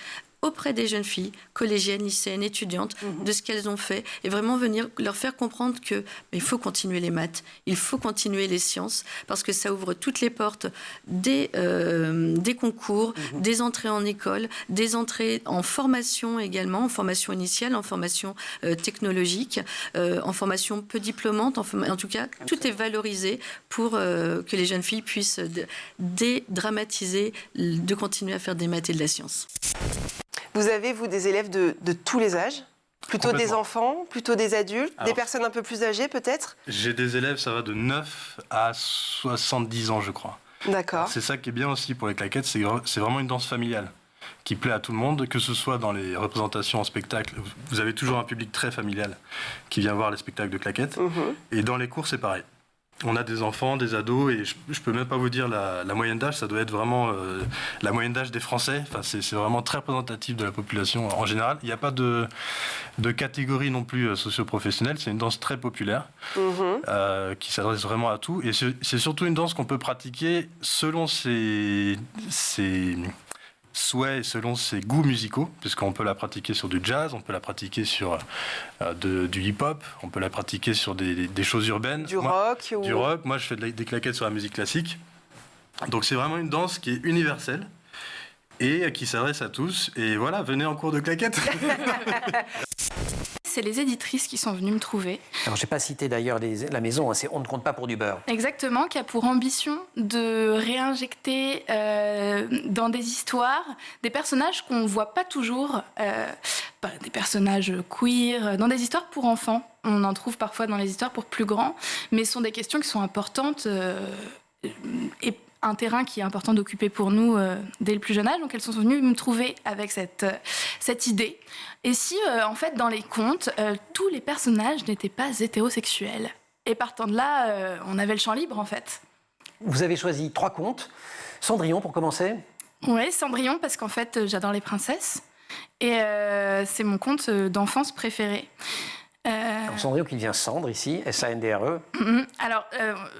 auprès des jeunes filles, collégiennes, lycéennes, étudiantes, de ce qu'elles ont fait et vraiment venir leur faire comprendre que il faut continuer les maths, il faut continuer les sciences parce que ça ouvre toutes les portes des concours, des entrées en école, des entrées en formation également, en formation initiale, en formation technologique, en formation peu diplômante, en tout cas, tout est valorisé pour que les jeunes filles puissent dédramatiser de continuer à faire des maths et de la science. Vous avez, vous, des élèves de tous les âges ? Plutôt des enfants, plutôt des adultes, des personnes un peu plus âgées peut-être ? J'ai des élèves, ça va de 9 à 70 ans, je crois. D'accord. C'est ça qui est bien aussi pour les claquettes, c'est vraiment une danse familiale qui plaît à tout le monde, que ce soit dans les représentations en spectacle. Vous avez toujours un public très familial qui vient voir les spectacles de claquettes. Et dans les cours, c'est pareil. On a des enfants, des ados, et je peux même pas vous dire la moyenne d'âge, ça doit être vraiment la moyenne d'âge des Français. Enfin, c'est vraiment très représentatif de la population en général. Il n'y a pas de catégorie non plus socio-professionnelle, c'est une danse très populaire qui s'adresse vraiment à tout. Et c'est surtout une danse qu'on peut pratiquer selon ses souhaits et selon ses goûts musicaux, puisqu'on peut la pratiquer sur du jazz, on peut la pratiquer sur du hip-hop, on peut la pratiquer sur des choses urbaines. Du rock. Moi, je fais des claquettes sur la musique classique. Donc c'est vraiment une danse qui est universelle et qui s'adresse à tous. Et voilà, venez en cours de claquettes. C'est les éditrices qui sont venues me trouver. Alors, je n'ai pas cité d'ailleurs la maison, c'est On ne compte pas pour du beurre. Exactement, qui a pour ambition de réinjecter dans des histoires des personnages qu'on ne voit pas toujours, des personnages queer, dans des histoires pour enfants. On en trouve parfois dans les histoires pour plus grands, mais ce sont des questions qui sont importantes et un terrain qui est important d'occuper pour nous dès le plus jeune âge. Donc elles sont venues me trouver avec cette idée. Et si, en fait, dans les contes, tous les personnages n'étaient pas hétérosexuels. Et partant de là, on avait le champ libre, en fait. Vous avez choisi 3 contes. Cendrillon, pour commencer. Oui, Cendrillon, parce qu'en fait, j'adore les princesses. Et c'est mon conte d'enfance préféré. Cendrillon qui devient Cendre ici, S-A-N-D-R-E. Alors,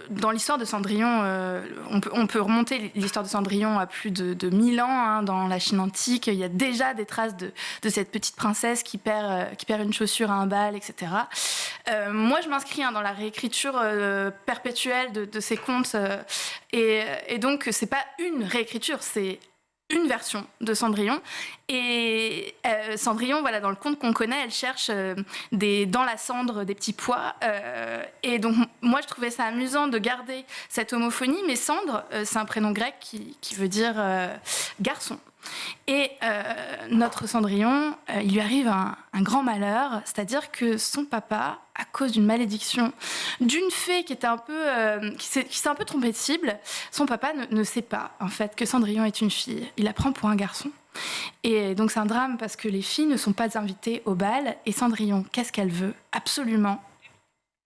dans l'histoire de Cendrillon, on peut remonter l'histoire de Cendrillon à plus de 1000 ans. Dans la Chine antique, il y a déjà des traces de cette petite princesse qui perd une chaussure à un bal, etc. Moi, je m'inscris dans la réécriture perpétuelle de ces contes. Et donc, c'est pas une réécriture, c'est une version de Cendrillon. Et Cendrillon, voilà, dans le conte qu'on connaît, elle cherche dans la cendre des petits pois. Et donc, moi, je trouvais ça amusant de garder cette homophonie. Mais Cendre, c'est un prénom grec qui veut dire garçon. Et notre Cendrillon, il lui arrive un grand malheur, c'est-à-dire que son papa, à cause d'une malédiction d'une fée qui s'est un peu trompée de cible, son papa ne sait pas en fait que Cendrillon est une fille. Il la prend pour un garçon. Et donc c'est un drame parce que les filles ne sont pas invitées au bal. Et Cendrillon, qu'est-ce qu'elle veut ? Absolument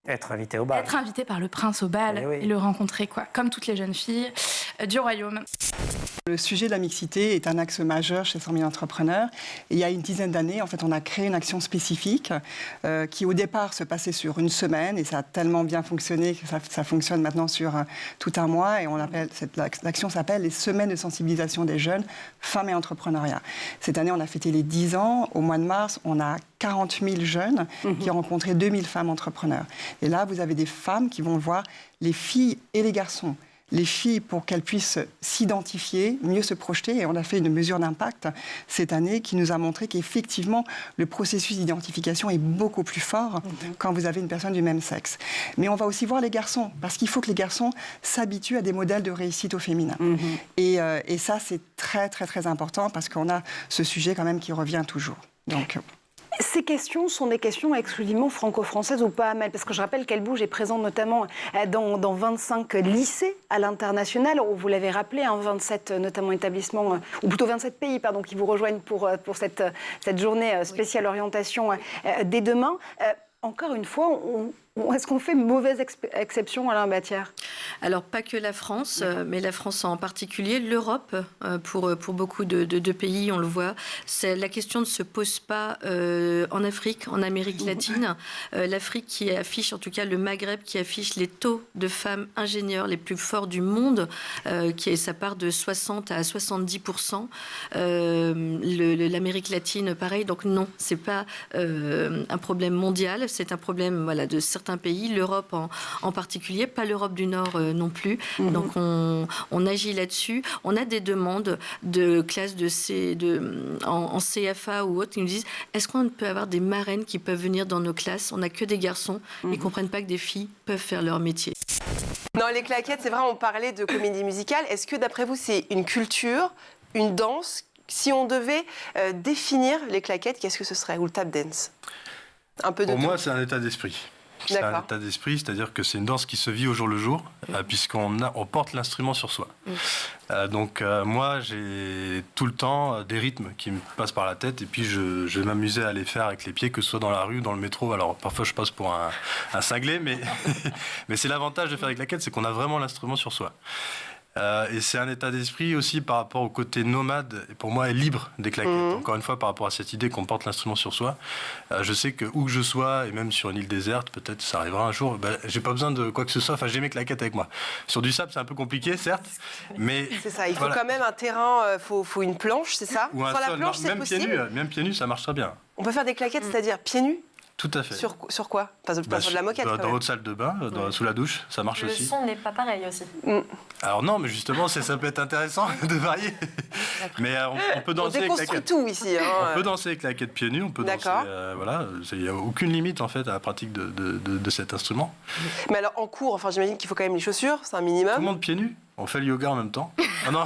être invitée au bal. Être invitée par le prince au bal et le rencontrer, quoi, comme toutes les jeunes filles du royaume. Le sujet de la mixité est un axe majeur chez 100 000 entrepreneurs. Et il y a une dizaine d'années, en fait, on a créé une action spécifique qui, au départ, se passait sur une semaine. Et ça a tellement bien fonctionné que ça fonctionne maintenant sur tout un mois. Et l'action s'appelle les Semaines de sensibilisation des jeunes, femmes et entrepreneuriat. Cette année, on a fêté les 10 ans. Au mois de mars, on a 40 000 jeunes qui ont rencontré 2000 femmes entrepreneurs. Et là, vous avez des femmes qui vont voir les filles et les garçons les filles pour qu'elles puissent s'identifier, mieux se projeter. Et on a fait une mesure d'impact cette année qui nous a montré qu'effectivement, le processus d'identification est beaucoup plus fort quand vous avez une personne du même sexe. Mais on va aussi voir les garçons, parce qu'il faut que les garçons s'habituent à des modèles de réussite au féminin. Et ça, c'est très, très, très important, parce qu'on a ce sujet quand même qui revient toujours. Donc... Ces questions sont des questions exclusivement franco-françaises ou pas, Amel? Parce que je rappelle qu'Elle Bouge est présente notamment dans 25 lycées à l'international. Vous l'avez rappelé, 27 notamment établissements, ou plutôt 27 pays pardon, qui vous rejoignent pour cette journée spéciale orientation dès demain. Encore une fois, est-ce qu'on fait mauvaise exception, Alain Batière? Alors, pas que la France, mais la France en particulier. L'Europe, pour beaucoup de pays, on le voit, la question ne se pose pas en Afrique, en Amérique latine. L'Afrique qui affiche, en tout cas le Maghreb, qui affiche les taux de femmes ingénieurs les plus forts du monde, ça part de 60 à 70%. L'Amérique latine, pareil. Donc non, c'est pas un problème mondial, c'est un problème de certains pays, l'Europe en particulier, pas l'Europe du Nord non plus. Donc on agit là-dessus. On a des demandes de classes en CFA ou autres qui nous disent, est-ce qu'on peut avoir des marraines qui peuvent venir dans nos classes? On n'a que des garçons, ils ne comprennent pas que des filles peuvent faire leur métier. Non, les claquettes, c'est vrai, on parlait de comédie musicale. Est-ce que d'après vous, c'est une culture, une danse? Si on devait définir les claquettes, qu'est-ce que ce serait? Ou le tap dance? Un peu de Pour moi, c'est un état d'esprit. C'est un état d'esprit, c'est-à-dire que c'est une danse qui se vit au jour le jour, puisqu'on porte l'instrument sur soi. Donc moi, j'ai tout le temps des rythmes qui me passent par la tête, et puis je vais m'amuser à les faire avec les pieds, que ce soit dans la rue ou dans le métro. Alors parfois, je passe pour un cinglé, mais, mais c'est l'avantage de faire des claquettes, c'est qu'on a vraiment l'instrument sur soi. Et c'est un état d'esprit aussi par rapport au côté nomade, et pour moi, est libre des claquettes. Encore une fois, par rapport à cette idée qu'on porte l'instrument sur soi, je sais que où que je sois, et même sur une île déserte, peut-être ça arrivera un jour, j'ai pas besoin de quoi que ce soit, j'ai mes claquettes avec moi. Sur du sable, c'est un peu compliqué, certes, mais... C'est ça, il faut quand même un terrain, faut une planche, c'est ça? Ou un sur la sol, planche, c'est possible? Même pieds nus, ça marche très bien. On peut faire des claquettes, c'est-à-dire pieds nus? Tout à fait. Sur quoi? Pas sur de la moquette, dans votre salle de bain, sous la douche, ça marche aussi. Le son n'est pas pareil aussi. Alors non, mais justement, ça peut être intéressant de varier. Mais on peut danser avec déconstruit tout ici. On peut danser avec claquettes pieds nus, on peut danser... voilà, il n'y a aucune limite en fait à la pratique de cet instrument. Mais alors en cours, j'imagine qu'il faut quand même les chaussures, c'est un minimum. Tout le monde pieds nus? On fait le yoga en même temps? Non,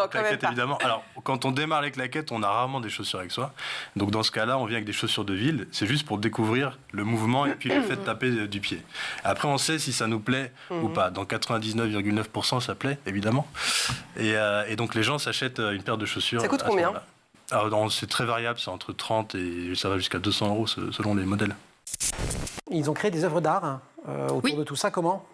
claquettes évidemment. Alors, quand on démarre les claquettes, on a rarement des chaussures avec soi. Donc, dans ce cas-là, on vient avec des chaussures de ville. C'est juste pour découvrir le mouvement et puis le fait de taper du pied. Après, on sait si ça nous plaît ou pas. Dans 99,9%, ça plaît, évidemment. Et donc, les gens s'achètent une paire de chaussures. Ça coûte combien? Alors, c'est très variable. C'est entre 30 et ça va jusqu'à 200 € selon les modèles. Ils ont créé des œuvres d'art autour de tout ça. Comment?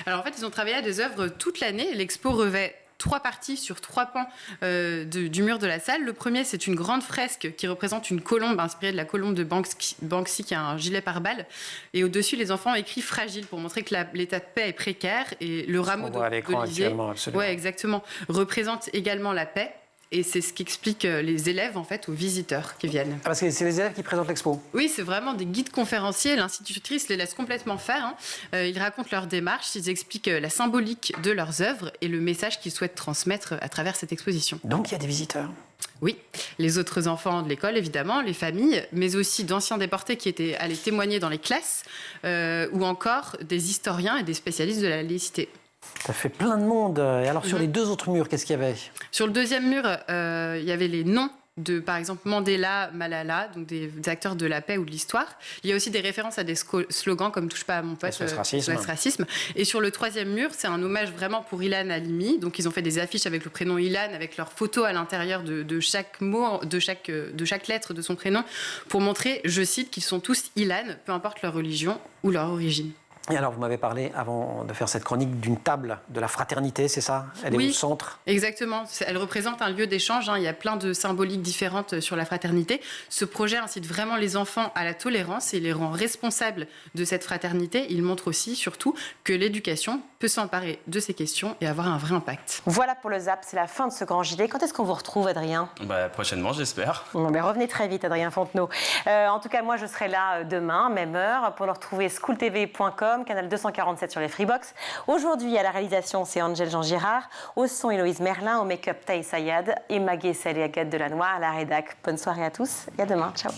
Alors en fait, ils ont travaillé à des œuvres toute l'année. L'expo revêt 3 parties sur 3 pans du mur de la salle. Le premier, c'est une grande fresque qui représente une colombe inspirée de la colombe de Banksy qui a un gilet pare-balles. Et au-dessus, les enfants écrivent « fragile » pour montrer que l'état de paix est précaire. Et le rameau d'olivier, exactement, représente également la paix. Et c'est ce qu'expliquent les élèves, en fait, aux visiteurs qui viennent. Parce que c'est les élèves qui présentent l'expo? Oui, c'est vraiment des guides conférenciers. L'institutrice les laisse complètement faire. Ils racontent leur démarche, ils expliquent la symbolique de leurs œuvres et le message qu'ils souhaitent transmettre à travers cette exposition. Donc il y a des visiteurs? Oui, les autres enfants de l'école, évidemment, les familles, mais aussi d'anciens déportés qui étaient allés témoigner dans les classes, ou encore des historiens et des spécialistes de la laïcité. Ça fait plein de monde. Et alors, sur les 2 autres murs, qu'est-ce qu'il y avait? Sur le deuxième mur, il y avait les noms de, par exemple, Mandela, Malala, donc des acteurs de la paix ou de l'histoire. Il y a aussi des références à des slogans comme « Touche pas à mon pote, SOS racisme ». Et sur le troisième mur, c'est un hommage vraiment pour Ilan Halimi. Donc, ils ont fait des affiches avec le prénom Ilan, avec leur photo à l'intérieur de chaque mot, de chaque lettre de son prénom, pour montrer, je cite, qu'ils sont tous Ilan, peu importe leur religion ou leur origine. Et alors, vous m'avez parlé, avant de faire cette chronique, d'une table de la fraternité, c'est ça? Elle est au centre? Exactement. Elle représente un lieu d'échange. Il y a plein de symboliques différentes sur la fraternité. Ce projet incite vraiment les enfants à la tolérance et les rend responsables de cette fraternité. Il montre aussi, surtout, que l'éducation peut s'emparer de ces questions et avoir un vrai impact. Voilà pour le ZAP, c'est la fin de ce grand JT. Quand est-ce qu'on vous retrouve, Adrien? Prochainement, j'espère. Revenez très vite, Adrien Fontenot. En tout cas, moi, je serai là demain, même heure, pour le retrouver schooltv.com. freebox.com, canal 247 sur les Freebox. Aujourd'hui, à la réalisation, c'est Angèle Jean-Girard. Au son, Héloïse Merlin. Au make-up, Taï Sayad. Et Magué Salé Agathe Delannoy à la rédac. Bonne soirée à tous et à demain. Ciao.